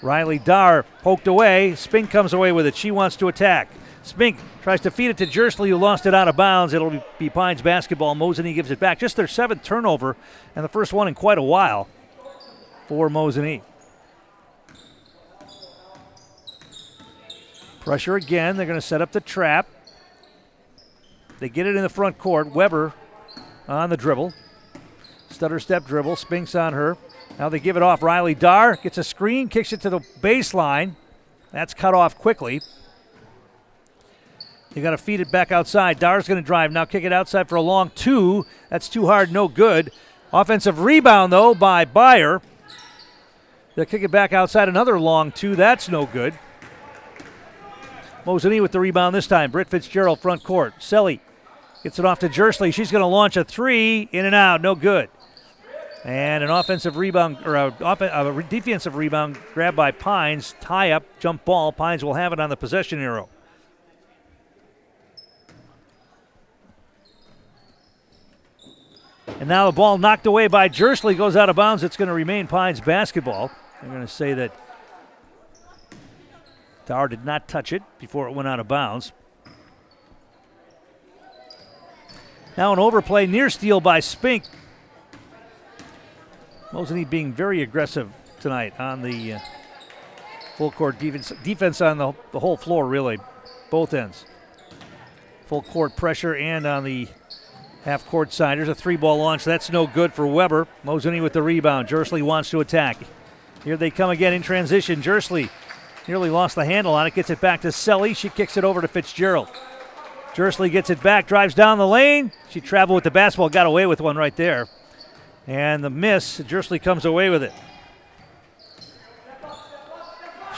Riley Darr poked away. Spink comes away with it. She wants to attack. Spink tries to feed it to Jersley, who lost it out of bounds. It'll be Pines basketball. Mosinee gives it back. Just their seventh turnover and the first one in quite a while for Mosinee. Pressure again. They're going to set up the trap. They get it in the front court. Weber on the dribble. Stutter step dribble. Spink's on her. Now they give it off. Riley Darr gets a screen, kicks it to the baseline. That's cut off quickly. They got to feed it back outside. Darr's going to drive. Now kick it outside for a long two. That's too hard, no good. Offensive rebound, though, by Byer. They'll kick it back outside. Another long two. That's no good. Mosinee with the rebound this time. Britt Fitzgerald, front court. Selly gets it off to Jersley. She's going to launch a three. In and out. No good. And an offensive rebound, or a defensive rebound grabbed by Pines. Tie up, jump ball. Pines will have it on the possession arrow. And now the ball knocked away by Jersley goes out of bounds. It's going to remain Pines basketball. They're going to say that Darr did not touch it before it went out of bounds. Now an overplay, near steal by Spink. Mosinee being very aggressive tonight on the full court defense on the whole floor, really, both ends. Full court pressure and on the half court side. There's a three ball launch. That's no good for Weber. Mosinee with the rebound. Jersley wants to attack. Here they come again in transition. Jersley nearly lost the handle on it. Gets it back to Selly. She kicks it over to Fitzgerald. Jersley gets it back, drives down the lane. She traveled with the basketball, got away with one right there. And the miss, Jersley comes away with it.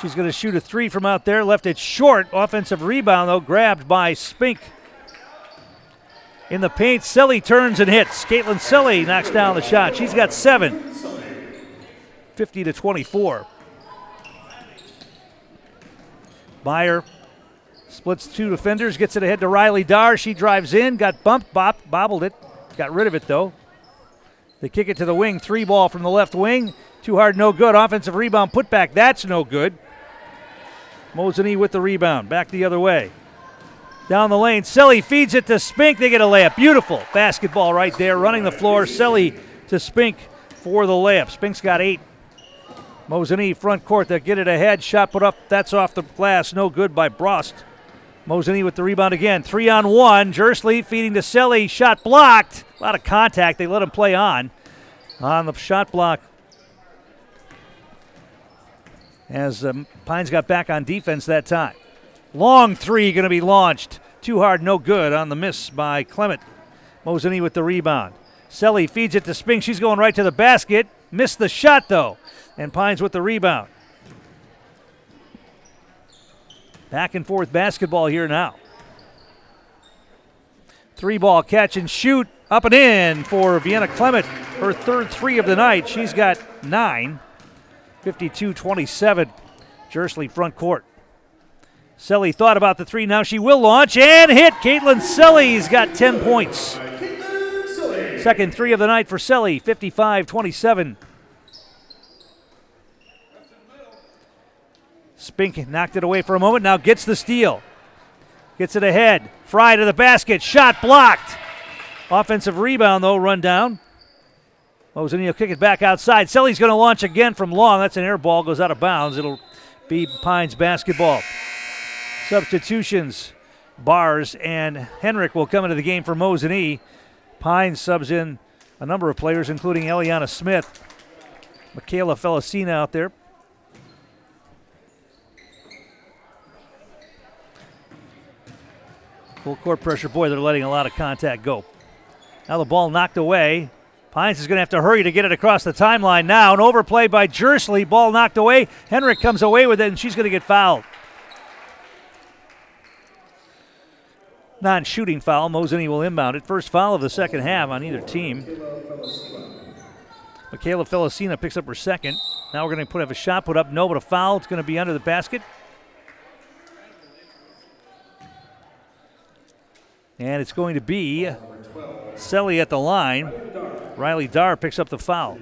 She's going to shoot a three from out there, left it short. Offensive rebound, though, grabbed by Spink. In the paint, Selly turns and hits. Caitlin Selly knocks down the shot. She's got 7. 50-24. Byer splits two defenders, gets it ahead to Riley Darr. She drives in, got bumped, bobbled it, got rid of it though. They kick it to the wing, three ball from the left wing. Too hard, no good. Offensive rebound, put back, that's no good. Mosinee with the rebound, back the other way. Down the lane, Selly feeds it to Spink. They get a layup. Beautiful basketball right there, running the floor. Selly to Spink for the layup. Spink's got 8. Mosinee front court, they'll get it ahead. Shot put up, that's off the glass. No good by Brost. Mosinee with the rebound again. 3-on-1. Jersley feeding to Selly. Shot blocked. A lot of contact. They let him play on the shot block. As Pines got back on defense that time. Long three going to be launched. Too hard, no good on the miss by Clement. Mosinee with the rebound. Selly feeds it to Spink. She's going right to the basket. Missed the shot, though. And Pines with the rebound. Back and forth basketball here now. 3-ball catch and shoot. Up and in for Vienna Clement. Her third three of the night. She's got 9. 52-27. Jersley front court. Selly thought about the three. Now she will launch and hit. Caitlin Selly's got 10 points. Second three of the night for Selly. 55-27. Spink knocked it away for a moment. Now gets the steal. Gets it ahead. Fry to the basket. Shot blocked. Offensive rebound, though, run down. Mosinee will kick it back outside. Selly's going to launch again from long. That's an air ball. Goes out of bounds. It'll be Pines basketball. Substitutions. Bars and Henrik will come into the game for Mosinee. Pines subs in a number of players, including Eliana Smith. Michaela Felicina out there. Full court pressure. Boy, they're letting a lot of contact go. Now the ball knocked away. Pines is going to have to hurry to get it across the timeline now. An overplay by Jersley. Ball knocked away. Henrik comes away with it, and she's going to get fouled. Non-shooting foul. Mosinee will inbound it. First foul of the second half on either team. Michaela Felicina picks up her second. Now we're going to have a shot put up. No, but a foul. It's going to be under the basket. And it's going to be Selly at the line. Riley Dar picks up the foul.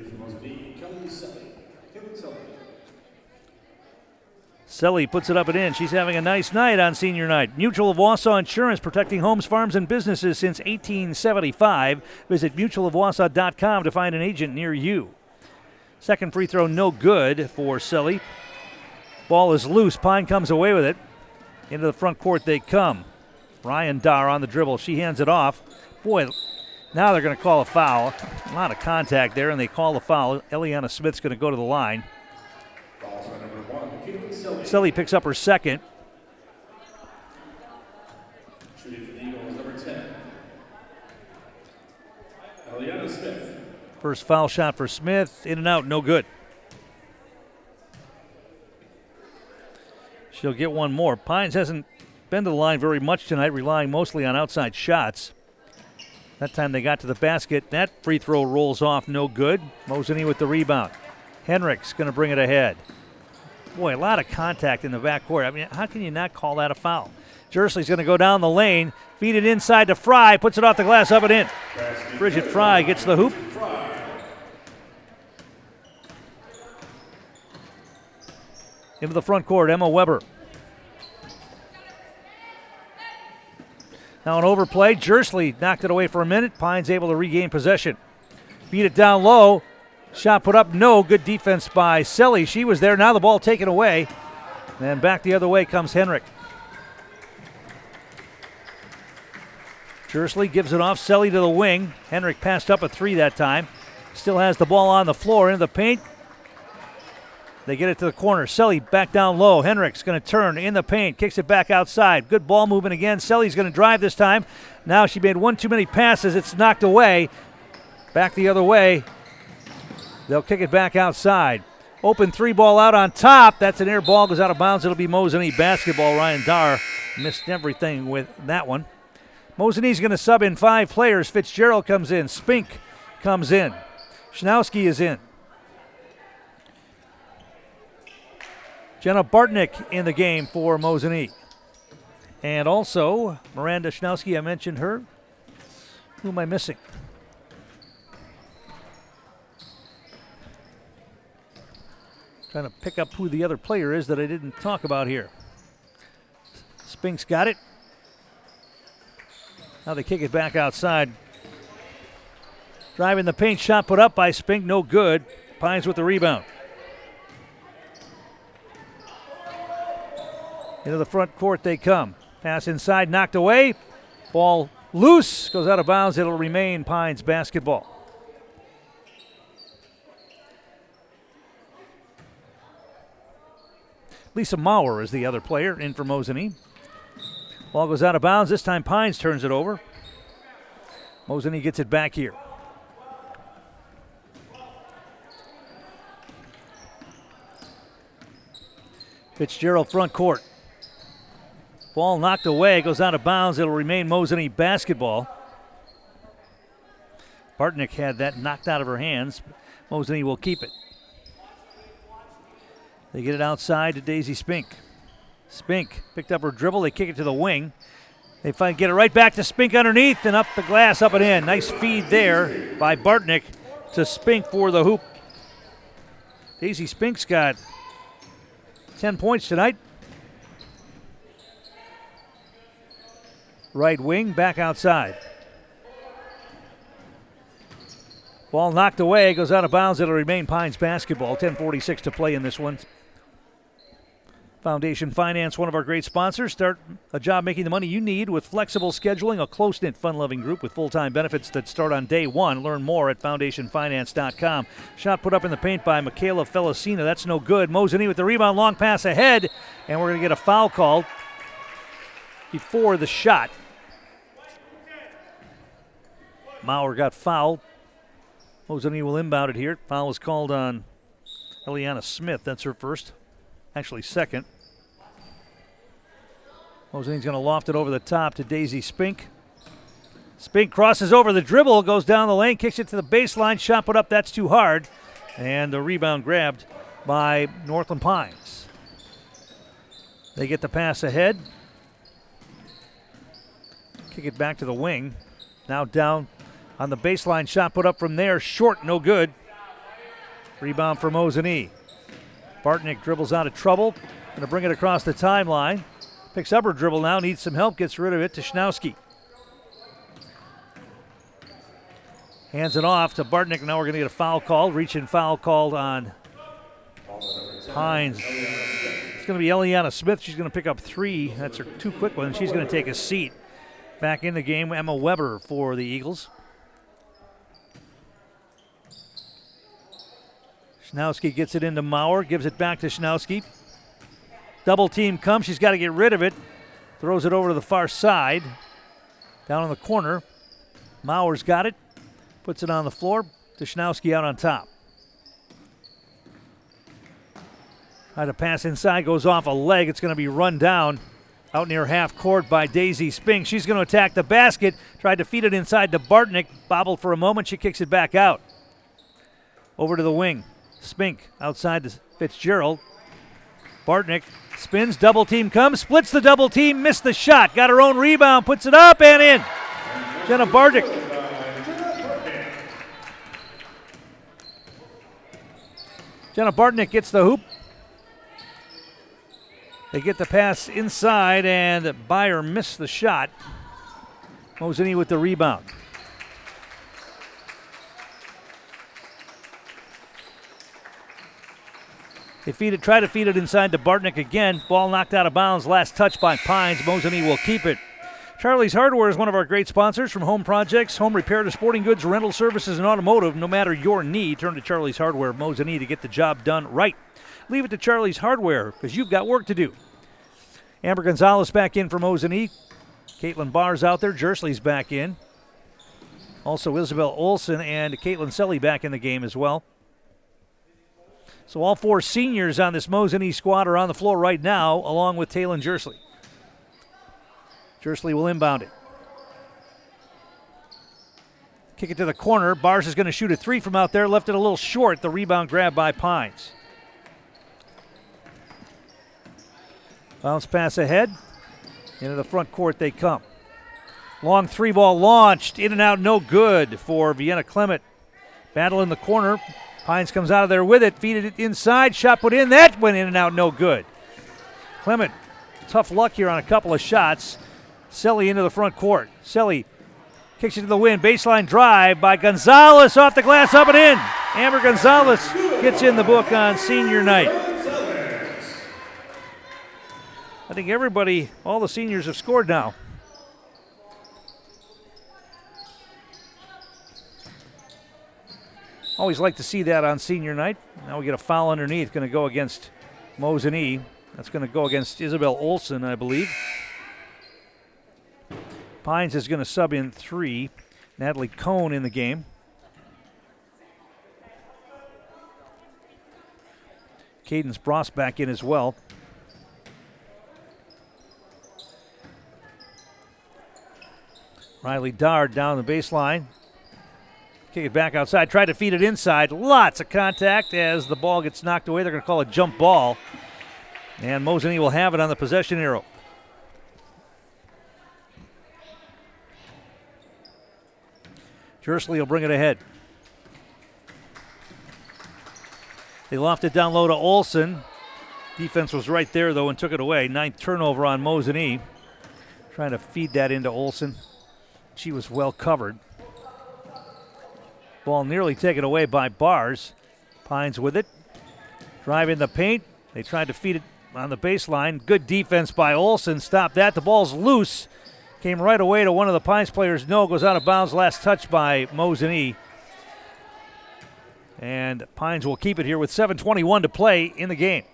Selly puts it up and in. She's having a nice night on senior night. Mutual of Wausau Insurance, protecting homes, farms, and businesses since 1875. Visit mutualofwausau.com to find an agent near you. Second free throw, no good for Selly. Ball is loose. Pine comes away with it. Into the front court they come. Ryan Dar on the dribble. She hands it off. Boy, now they're going to call a foul. A lot of contact there, and they call the foul. Eliana Smith's going to go to the line. Selly picks up her second. Shooting for the Eagles, number 10. Eliana Smith. First foul shot for Smith. In and out, no good. She'll get one more. Pines hasn't been to the line very much tonight, relying mostly on outside shots. That time they got to the basket. That free throw rolls off, no good. Mosinee with the rebound. Henrik's going to bring it ahead. Boy, a lot of contact in the backcourt. I mean, how can you not call that a foul? Jersley's going to go down the lane, feed it inside to Fry, puts it off the glass, up and in. Bridget Fry gets the hoop. Into the front court, Emma Weber. Now an overplay. Jersley knocked it away for a minute. Pines able to regain possession. Beat it down low. Shot put up, no. Good defense by Selly. She was there. Now the ball taken away. And back the other way comes Henrik. Jersley gives it off. Selly to the wing. Henrik passed up a three that time. Still has the ball on the floor into the paint. They get it to the corner. Selly back down low. Henrik's going to turn in the paint. Kicks it back outside. Good ball movement again. Selly's going to drive this time. Now she made one too many passes. It's knocked away. Back the other way. They'll kick it back outside. Open three ball out on top. That's an air ball. Goes out of bounds. It'll be Mosinee basketball. Ryan Dar missed everything with that one. Mosinee's going to sub in 5 players. Fitzgerald comes in. Spink comes in. Schnowski is in. Jenna Bartnick in the game for Mosinee. And also Miranda Schnowski, I mentioned her. Who am I missing? Trying to pick up who the other player is that I didn't talk about here. Spink's got it. Now they kick it back outside. Driving the paint, shot put up by Spink, no good. Pines with the rebound. Into the front court they come. Pass inside, knocked away. Ball loose, goes out of bounds. It'll remain Pines basketball. Lisa Maurer is the other player in for Mosinee. Ball goes out of bounds. This time Pines turns it over. Mosinee gets it back here. Fitzgerald front court. Ball knocked away, goes out of bounds. It'll remain Mosinee basketball. Bartnick had that knocked out of her hands. Mosinee will keep it. They get it outside to Daisy Spink. Spink picked up her dribble. They kick it to the wing. They get it right back to Spink underneath and up the glass, up and in. Nice feed there by Bartnick to Spink for the hoop. Daisy Spink's got 10 points tonight. Right wing, back outside. Ball knocked away, goes out of bounds. It'll remain Pines basketball. 10:46 to play in this one. Foundation Finance, one of our great sponsors. Start a job making the money you need with flexible scheduling, a close-knit, fun-loving group with full-time benefits that start on day one. Learn more at foundationfinance.com. Shot put up in the paint by Michaela Felicina. That's no good. Mosinee with the rebound, long pass ahead, and we're going to get a foul called before the shot. Maurer got fouled. Mosinee will inbound it here. Foul was called on Eliana Smith. That's her first. Actually second. Mosinee's going to loft it over the top to Daisy Spink. Spink crosses over the dribble, goes down the lane, kicks it to the baseline. Shot put up, that's too hard. And the rebound grabbed by Northland Pines. They get the pass ahead. Kick it back to the wing. Now down on the baseline. Shot put up from there. Short, no good. Rebound for Mosinee. Bartnick dribbles out of trouble. Going to bring it across the timeline. Picks up her dribble now. Needs some help. Gets rid of it to Schnowski. Hands it off to Bartnick. Now we're going to get a foul called. Reach-in foul called on Pines. It's going to be Eliana Smith. She's going to pick up 3. That's her 2 quick ones. She's going to take a seat. Back in the game, Emma Weber for the Eagles. Schnowski gets it into Maurer, gives it back to Schnowski. Double team comes, she's got to get rid of it. Throws it over to the far side. Down in the corner. Maurer's got it. Puts it on the floor to Schnowski out on top. Tried to pass inside, goes off a leg. It's going to be run down out near half court by Daisy Spink. She's going to attack the basket. Tried to feed it inside to Bartnick. Bobbled for a moment. She kicks it back out. Over to the wing. Spink outside to Fitzgerald. Bartnick spins, double team comes, splits the double team, missed the shot, got her own rebound, puts it up and in. Jenna Bartnick. Jenna Bartnick gets the hoop. They get the pass inside and Byer missed the shot. Mosinee with the rebound. They try to feed it inside to Bartnick again. Ball knocked out of bounds. Last touch by Pines. Mosinee will keep it. Charlie's Hardware is one of our great sponsors. From home projects, home repair to sporting goods, rental services, and automotive. No matter your need, turn to Charlie's Hardware Mosinee to get the job done right. Leave it to Charlie's Hardware because you've got work to do. Amber Gonzalez back in for Mosinee. Caitlin Barr's out there. Jersley's back in. Also Isabel Olson and Caitlin Selly back in the game as well. So all 4 seniors on this Mosinee squad are on the floor right now, along with Taylon Jersley. Jersley will inbound it. Kick it to the corner. Bars is going to shoot a 3 from out there. Left it a little short. The rebound grab by Pines. Bounce pass ahead. Into the front court they come. Long 3-ball launched. In and out, no good for Vienna Clement. Battle in the corner. Pines comes out of there with it, feeded it inside, shot put in, that went in and out, no good. Clement, tough luck here on a couple of shots. Selly into the front court. Selly kicks it to the wind, baseline drive by Gonzalez, off the glass, up and in. Amber Gonzalez gets in the book on senior night. I think everybody, all the seniors have scored now. Always like to see that on senior night. Now we get a foul underneath, going to go against Mosinee. That's going to go against Isabel Olson, I believe. Pines is going to sub in 3. Natalie Cohn in the game. Cadence Bross back in as well. Riley Dard down the baseline. Kick it back outside. Tried to feed it inside. Lots of contact as the ball gets knocked away. They're going to call a jump ball. And Mosinee will have it on the possession arrow. Jersley will bring it ahead. They lofted it down low to Olson. Defense was right there, though, and took it away. 9th turnover on Mosinee. Trying to feed that into Olson. She was well covered. Ball nearly taken away by Bars. Pines with it. Drive in the paint. They tried to feed it on the baseline. Good defense by Olson. Stopped that. The ball's loose. Came right away to one of the Pines players. No, goes out of bounds. Last touch by Mosinee. And Pines will keep it here with 7:21 to play in the game.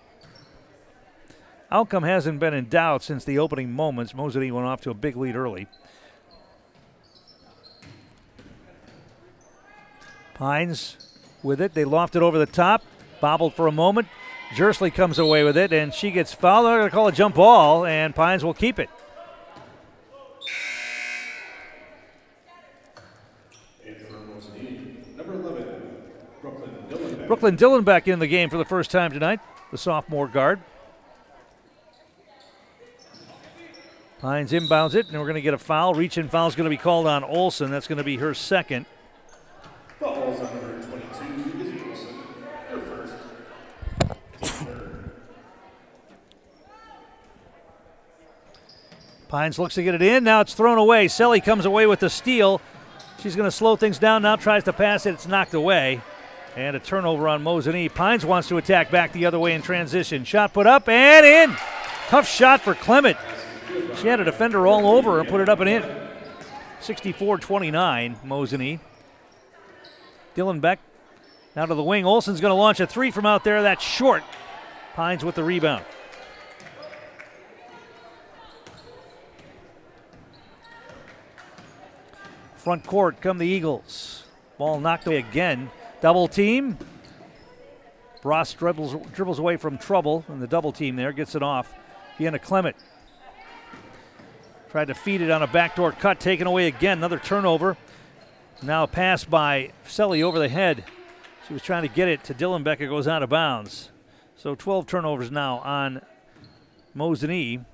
Outcome hasn't been in doubt since the opening moments. Mosinee went off to a big lead early. Pines with it. They loft it over the top. Bobbled for a moment. Jersley comes away with it, and she gets fouled. They're going to call a jump ball, and Pines will keep it. Brooklyn Dillon back in the game for the first time tonight, the sophomore guard. Pines inbounds it, and we're going to get a foul. Reach-in foul is going to be called on Olson. That's going to be her second. Fouls on number 22 is Olson, her first. Pines looks to get it in. Now it's thrown away. Selly comes away with the steal. She's going to slow things down now, tries to pass it. It's knocked away. And a turnover on Mosinee. Pines wants to attack back the other way in transition. Shot put up and in. Tough shot for Clement. She had a defender all over her and put it up and in. 64-29, Mosinee. Dylan Beck now to the wing. Olson's going to launch a 3 from out there. That's short. Pines with the rebound. Front court come the Eagles. Ball knocked away again. Double team. Bross dribbles away from trouble in the double team there. Gets it off. Deanna Clement. Tried to feed it on a backdoor cut. Taken away again. Another turnover. Now a pass by Selly over the head. She was trying to get it to Dylan Beck. It goes out of bounds. So 12 turnovers now on Mosinee.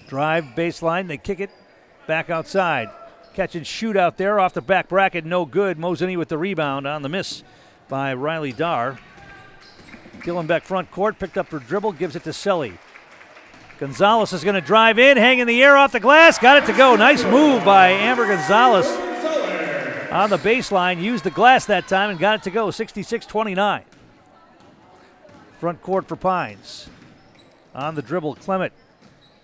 Drive, baseline, they kick it back outside. Catch and shoot out there off the back bracket, no good. Mosinee with the rebound on the miss by Riley Dar. Dylan Beck front court, picked up her dribble, gives it to Selly. Gonzalez is going to drive in, hang in the air off the glass, got it to go. Nice move by Amber Gonzalez on the baseline. Used the glass that time and got it to go, 66-29. Front court for Pines. On the dribble, Clement.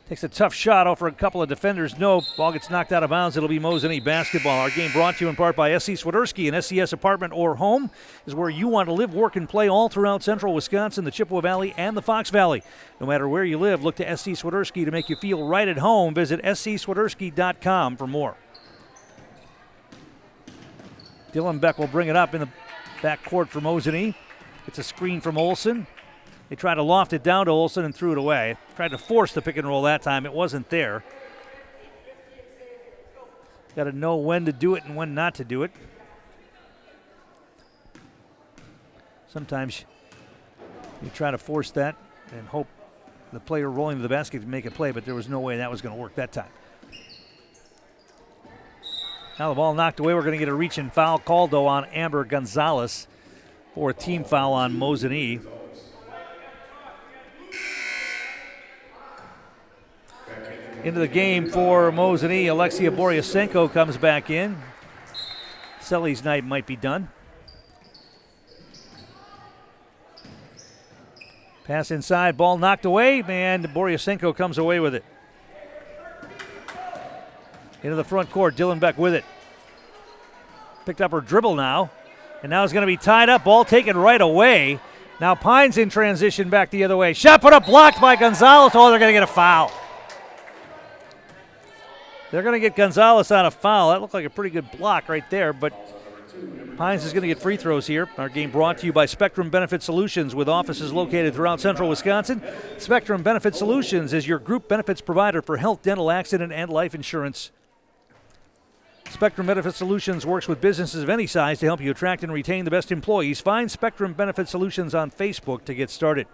Takes a tough shot over a couple of defenders. No, ball gets knocked out of bounds. It'll be Mosinee basketball. Our game brought to you in part by S.C. Swiderski. An SCS apartment or home is where you want to live, work, and play all throughout central Wisconsin, the Chippewa Valley, and the Fox Valley. No matter where you live, look to S.C. Swiderski to make you feel right at home. Visit scswiderski.com for more. Dylan Beck will bring it up in the back court for Mosinee. It's a screen from Olson. They tried to loft it down to Olson and threw it away. Tried to force the pick and roll that time. It wasn't there. Got to know when to do it and when not to do it. Sometimes you try to force that and hope the player rolling to the basket to make a play, but there was no way that was going to work that time. Now the ball knocked away. We're going to get a reach and foul called, though, on Amber Gonzalez for a team foul on Mosinee. Into the game for Mosinee, Alexia Boryasenko comes back in. Sully's night might be done. Pass inside, ball knocked away, and Boryasenko comes away with it. Into the front court, Dylan Beck with it. Picked up her dribble now, and now it's going to be tied up, ball taken right away. Now Pines in transition back the other way. Shot put up, blocked by Gonzalez. Oh, they're going to get a foul. They're going to get Gonzalez on a foul. That looked like a pretty good block right there, but Pines is going to get free throws here. Our game brought to you by Spectrum Benefit Solutions with offices located throughout central Wisconsin. Spectrum Benefit Solutions is your group benefits provider for health, dental, accident, and life insurance. Spectrum Benefit Solutions works with businesses of any size to help you attract and retain the best employees. Find Spectrum Benefit Solutions on Facebook to get started.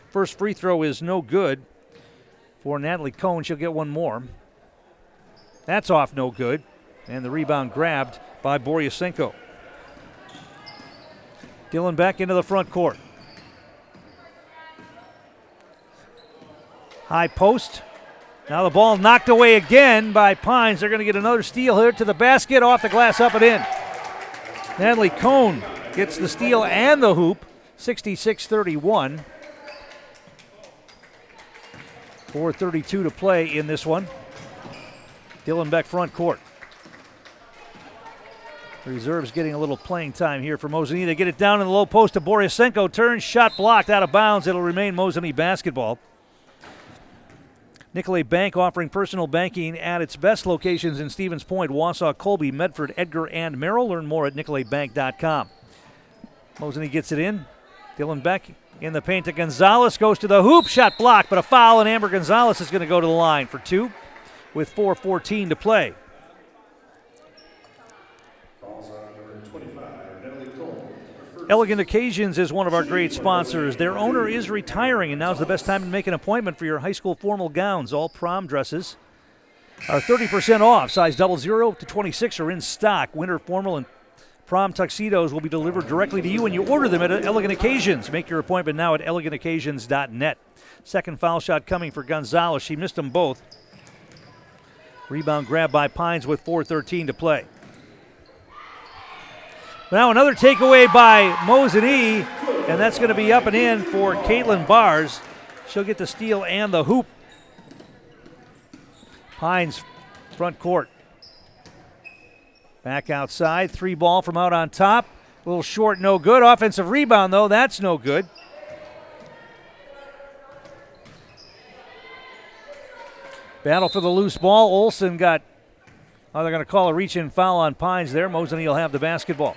First free throw is no good for Natalie Cohn. She'll get one more. That's off no good. And the rebound grabbed by Boryasenko. Dylan Beck into the front court. High post. Now the ball knocked away again by Pines. They're going to get another steal here to the basket, off the glass, up and in. Natalie Cohn gets the steal and the hoop, 66-31. 4:32 to play in this one. Dylan Beck front court. Reserves getting a little playing time here for Mosinee. They get it down in the low post to Boryasenko. Turns, shot blocked, out of bounds. It'll remain Mosinee basketball. Nicolay Bank offering personal banking at its best locations in Stevens Point, Wausau, Colby, Medford, Edgar, and Merrill. Learn more at nicolaybank.com. Mosinee gets it in. Dylan Beck in the paint to Gonzalez. Goes to the hoop. Shot blocked, but a foul, and Amber Gonzalez is going to go to the line for two with 4:14 to play. Elegant Occasions is one of our great sponsors. Their owner is retiring, and now's the best time to make an appointment for your high school formal gowns. All prom dresses are 30% off. Size 00 to 26 are in stock. Winter formal and prom tuxedos will be delivered directly to you, and you order them at Elegant Occasions. Make your appointment now at elegantoccasions.net. Second foul shot coming for Gonzalez. She missed them both. Rebound grab by Pines with 4:13 to play. Now another takeaway by Mosinee, and that's going to be up and in for Caitlin Bars. She'll get the steal and the hoop. Pines front court. Back outside, three ball from out on top. A little short, no good. Offensive rebound, though, that's no good. Battle for the loose ball. Olsen got, they're going to call a reach-in foul on Pines there. Mosinee will have the basketball.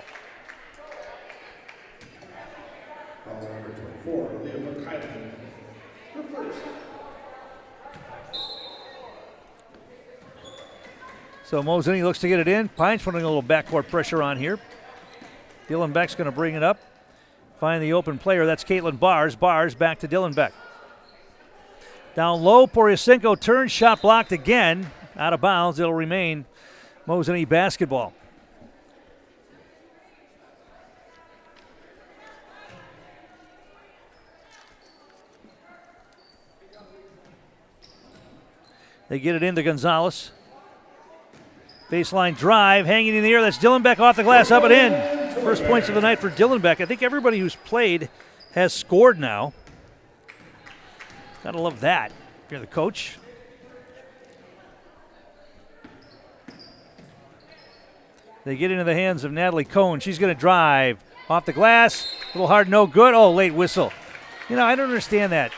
So Mosinee looks to get it in. Pines putting a little backcourt pressure on here. Dylan Beck's going to bring it up. Find the open player. That's Caitlin Bars. Bars back to Dylan Beck. Down low, Boryasenko turns, shot blocked again. Out of bounds. It'll remain Mosinee basketball. They get it into Gonzalez. Baseline drive, hanging in the air. That's Dylan Beck off the glass, up and in. First points of the night for Dylan Beck. I think everybody who's played has scored now. Gotta love that if you're the coach. They get into the hands of Natalie Cohn. She's going to drive off the glass. A little hard, no good. Oh, late whistle. You know, I don't understand that.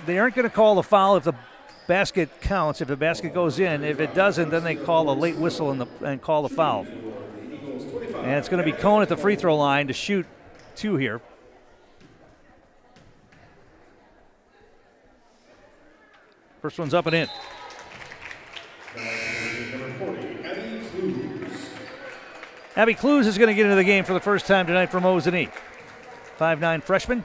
They aren't going to call the foul if the basket counts, if the basket goes in. If it doesn't, then they call a late whistle and call the foul. And it's going to be Cohn at the free throw line to shoot two here. First one's up and in. Abby Clues is going to get into the game for the first time tonight for Mosinee. 5'9" freshman.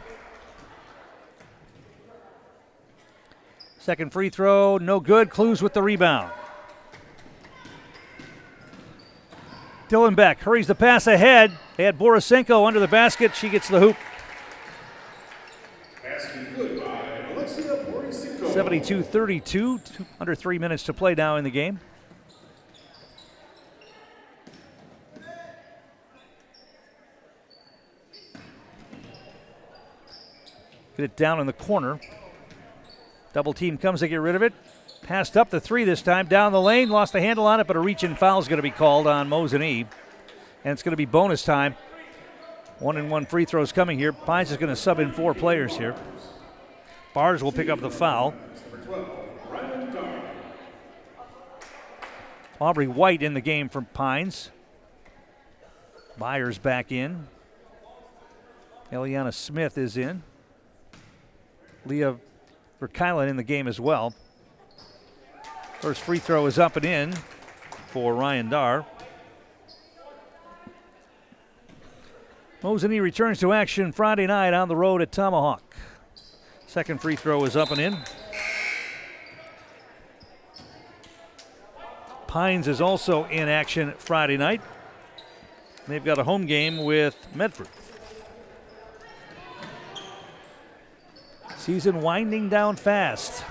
Second free throw, no good. Clues with the rebound. Dylan Beck hurries the pass ahead. They had Boryasenko under the basket. She gets the hoop. 72-32, under 3 minutes to play now in the game. Get it down in the corner. Double team comes to get rid of it. Passed up the 3 this time. Down the lane. Lost the handle on it, but a reach-in foul is going to be called on Mosinee. And it's going to be bonus time. 1-and-1 free throws coming here. Pines is going to sub in 4 players here. Bars will pick up the foul. Aubrey White in the game for Pines. Byers back in. Eliana Smith is in. Leah Verkeilen in the game as well. First free throw is up and in for Ryan Dar. Mosinee returns to action Friday night on the road at Tomahawk. Second free throw is up and in. Pines is also in action Friday night. They've got a home game with Medford. Season winding down fast.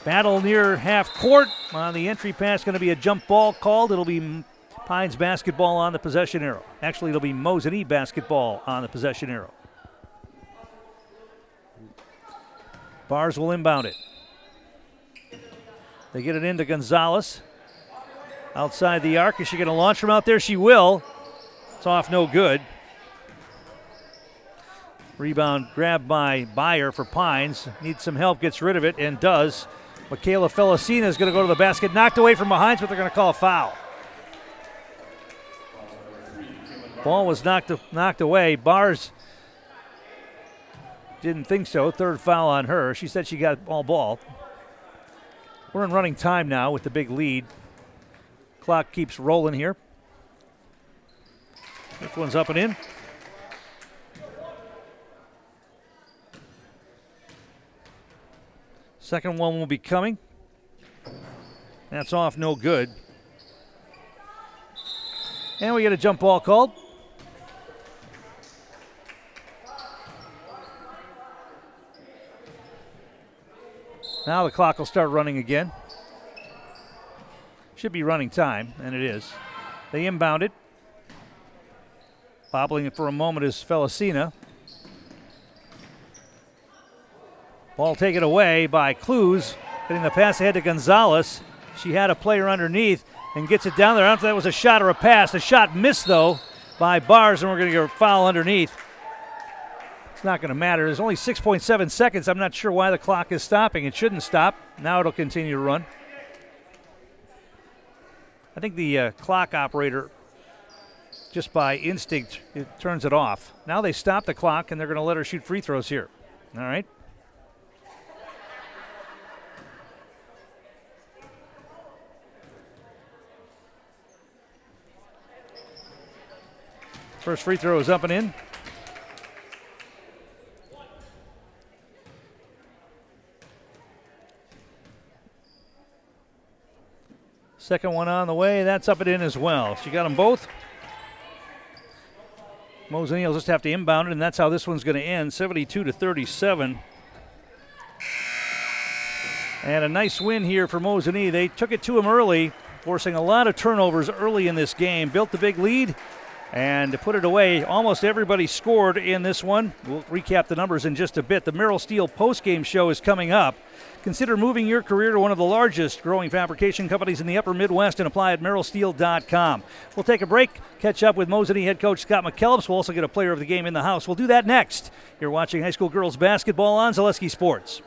Battle near half court. On the entry pass, going to be a jump ball called. It'll be Pines basketball on the possession arrow. Actually, it'll be Mosinee basketball on the possession arrow. Bars will inbound it. They get it into Gonzalez. Outside the arc. Is she going to launch from out there? She will. It's off, no good. Rebound grabbed by Byer for Pines. Needs some help, gets rid of it, and does. Michaela Felicina is going to go to the basket. Knocked away from behind, but they're going to call a foul. Ball was knocked away. Bars didn't think so. Third foul on her. She said she got all ball. We're in running time now with the big lead. Clock keeps rolling here. This one's up and in. Second one will be coming. That's off, no good. And we get a jump ball called. Now the clock will start running again. Should be running time, and it is. They inbound it. Bobbling it for a moment is Felicina. Ball taken away by Clues. Getting the pass ahead to Gonzalez. She had a player underneath and gets it down there. I don't know if that was a shot or a pass. The shot missed, though, by Bars, and we're going to get a foul underneath. It's not going to matter. There's only 6.7 seconds. I'm not sure why the clock is stopping. It shouldn't stop. Now it'll continue to run. I think the clock operator, just by instinct, it turns it off. Now they stop the clock, and they're going to let her shoot free throws here. All right. First free throw is up and in. Second one on the way. That's up and in as well. She got them both. Mosinee will just have to inbound it, and that's how this one's going to end, 72-37. And a nice win here for Mosinee. They took it to them early, forcing a lot of turnovers early in this game. Built the big lead. And to put it away, almost everybody scored in this one. We'll recap the numbers in just a bit. The Merrill Steel postgame show is coming up. Consider moving your career to one of the largest growing fabrication companies in the upper Midwest and apply at merrillsteel.com. We'll take a break, catch up with Mosinee head coach Scott McKellips. We'll also get a player of the game in the house. We'll do that next. You're watching high school girls basketball on Zaleski Sports.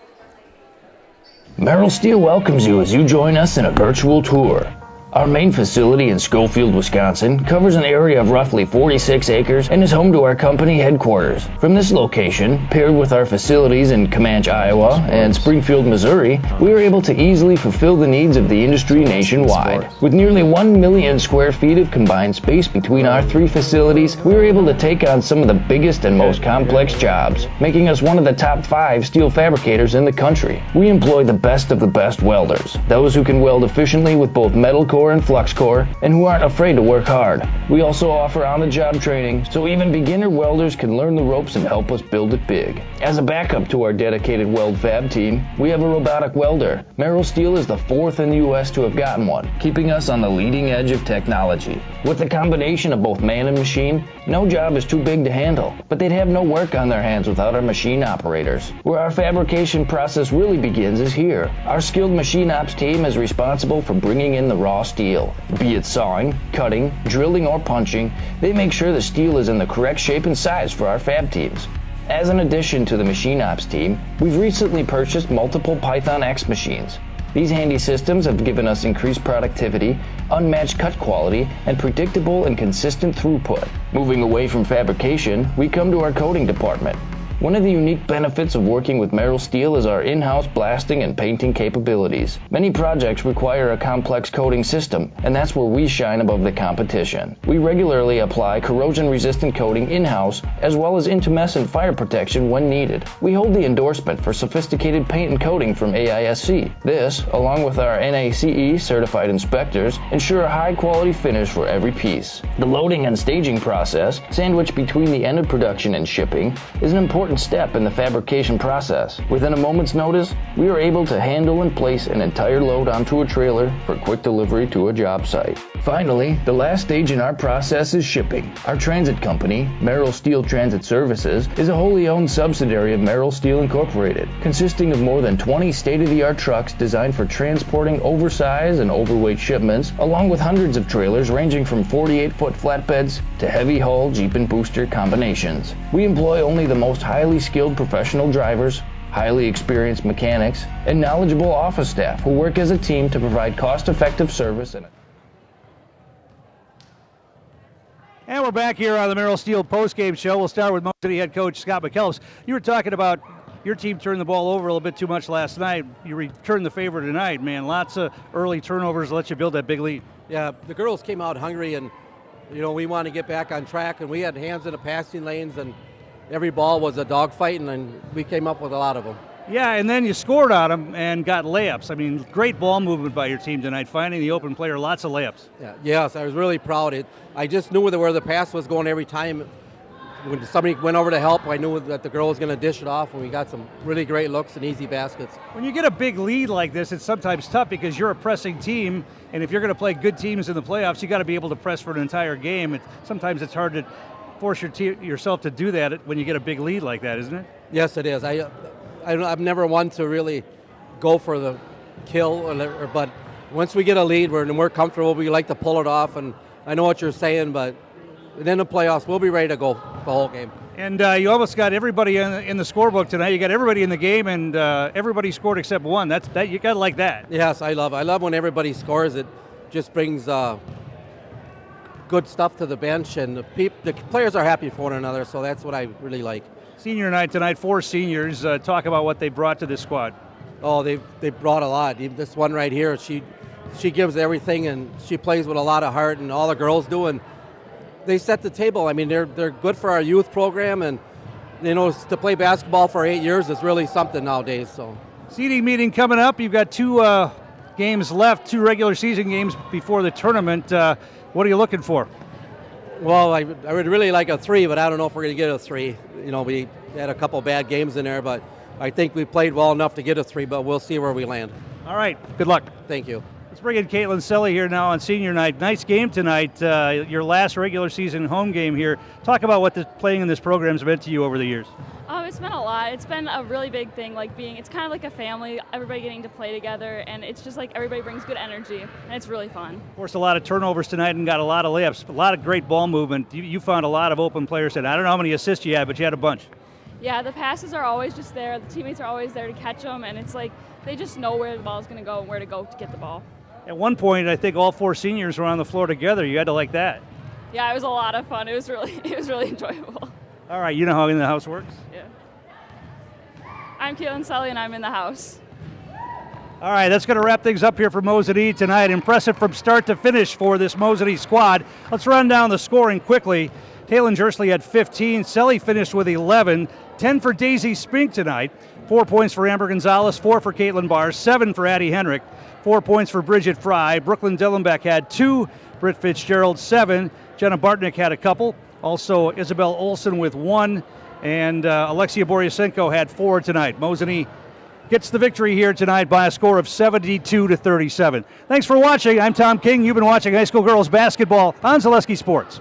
Merrill Steel welcomes you as you join us in a virtual tour. Our main facility in Schofield, Wisconsin covers an area of roughly 46 acres and is home to our company headquarters. From this location, paired with our facilities in Comanche, Iowa and Springfield, Missouri, we are able to easily fulfill the needs of the industry nationwide. With nearly 1 million square feet of combined space between our 3 facilities, we are able to take on some of the biggest and most complex jobs, making us one of the top 5 steel fabricators in the country. We employ the best of the best welders, those who can weld efficiently with both metal core and flux core, and who aren't afraid to work hard. We also offer on-the-job training, so even beginner welders can learn the ropes and help us build it big. As a backup to our dedicated weld fab team, we have a robotic welder. Merrill Steel is the 4th in the U.S. to have gotten one, keeping us on the leading edge of technology. With the combination of both man and machine, no job is too big to handle, but they'd have no work on their hands without our machine operators. Where our fabrication process really begins is here. Our skilled machine ops team is responsible for bringing in the raw steel. Be it sawing, cutting, drilling, or punching, they make sure the steel is in the correct shape and size for our fab teams. As an addition to the machine ops team, we've recently purchased multiple Python X machines. These handy systems have given us increased productivity, unmatched cut quality, and predictable and consistent throughput. Moving away from fabrication, we come to our coating department. One of the unique benefits of working with Merrill Steel is our in-house blasting and painting capabilities. Many projects require a complex coating system, and that's where we shine above the competition. We regularly apply corrosion-resistant coating in-house, as well as intumescent fire protection when needed. We hold the endorsement for sophisticated paint and coating from AISC. This, along with our NACE certified inspectors, ensure a high-quality finish for every piece. The loading and staging process, sandwiched between the end of production and shipping, is an important step in the fabrication process. Within a moment's notice, we are able to handle and place an entire load onto a trailer for quick delivery to a job site. Finally, the last stage in our process is shipping. Our transit company, Merrill Steel Transit Services, is a wholly owned subsidiary of Merrill Steel Incorporated, consisting of more than 20 state-of-the-art trucks designed for transporting oversized and overweight shipments, along with hundreds of trailers ranging from 48-foot flatbeds to heavy-haul Jeep and booster combinations. We employ only the most highly skilled professional drivers, highly experienced mechanics, and knowledgeable office staff who work as a team to provide cost-effective service. And we're back here on the Merrill Steel postgame show. We'll start with Mosinee head coach Scott McKellips. You were talking about your team turned the ball over a little bit too much last night. You returned the favor tonight, man. Lots of early turnovers let you build that big lead. Yeah, the girls came out hungry, and we want to get back on track, and we had hands in the passing lanes, and every ball was a dogfight, and we came up with a lot of them. Yeah, and then you scored on them and got layups. I mean, great ball movement by your team tonight, finding the open player, lots of layups. Yeah, yes, I was really proud. I just knew where the pass was going every time. When somebody went over to help, I knew that the girl was going to dish it off, and we got some really great looks and easy baskets. When you get a big lead like this, it's sometimes tough because you're a pressing team, and if you're going to play good teams in the playoffs, you got to be able to press for an entire game. Sometimes it's hard to force yourself to do that when you get a big lead like that, isn't it? Yes, it is. I'm never one to really go for the kill, but once we get a lead, we're comfortable. We like to pull it off, and I know what you're saying, but in the playoffs, we'll be ready to go the whole game. And you almost got everybody in the scorebook tonight. You got everybody in the game, and everybody scored except one. That you got to like that. Yes, I love when everybody scores. It just brings good stuff to the bench, and the players are happy for one another, so that's what I really like. Senior night tonight, 4 seniors. Talk about what they brought to this squad. Oh, they brought a lot. This one right here, she gives everything, and she plays with a lot of heart, and all the girls do, and they set the table. I mean, they're good for our youth program, and to play basketball for 8 years is really something nowadays. So, seeding meeting coming up. You've got 2 games left, 2 regular season games before the tournament. What are you looking for? Well, I would really like a 3, but I don't know if we're going to get a 3. We had a couple bad games in there, but I think we played well enough to get a 3, but we'll see where we land. All right. Good luck. Thank you. Let's bring in Caitlin Selly here now on senior night. Nice game tonight, your last regular season home game here. Talk about what playing in this program's meant to you over the years. It's been a lot. It's been a really big thing, it's kind of like a family, everybody getting to play together, and it's just like everybody brings good energy, and it's really fun. Forced a lot of turnovers tonight and got a lot of layups, a lot of great ball movement. You found a lot of open players, and I don't know how many assists you had, but you had a bunch. Yeah, the passes are always just there. The teammates are always there to catch them, and it's like they just know where the ball's going to go and where to go to get the ball. At one point, I think all 4 seniors were on the floor together. You had to like that. Yeah, it was a lot of fun. It was really enjoyable. All right, you know how in the house works? Yeah. I'm Caitlin Selly, and I'm in the house. All right, that's going to wrap things up here for Mosinee tonight. Impressive from start to finish for this Mosinee squad. Let's run down the scoring quickly. Kaylin Jersley had 15. Selly finished with 11. 10 for Daisy Spink tonight. 4 points for Amber Gonzalez, 4 for Caitlin Barr, 7 for Addie Henrik, 4 points for Bridget Fry. Brooklyn Dillenbeck had 2. Britt Fitzgerald, 7. Jenna Bartnick had a couple. Also, Isabel Olsen with 1. And Alexia Boryasenko had 4 tonight. Mosinee gets the victory here tonight by a score of 72-37. Thanks for watching. I'm Tom King. You've been watching high school girls basketball on Zaleski Sports.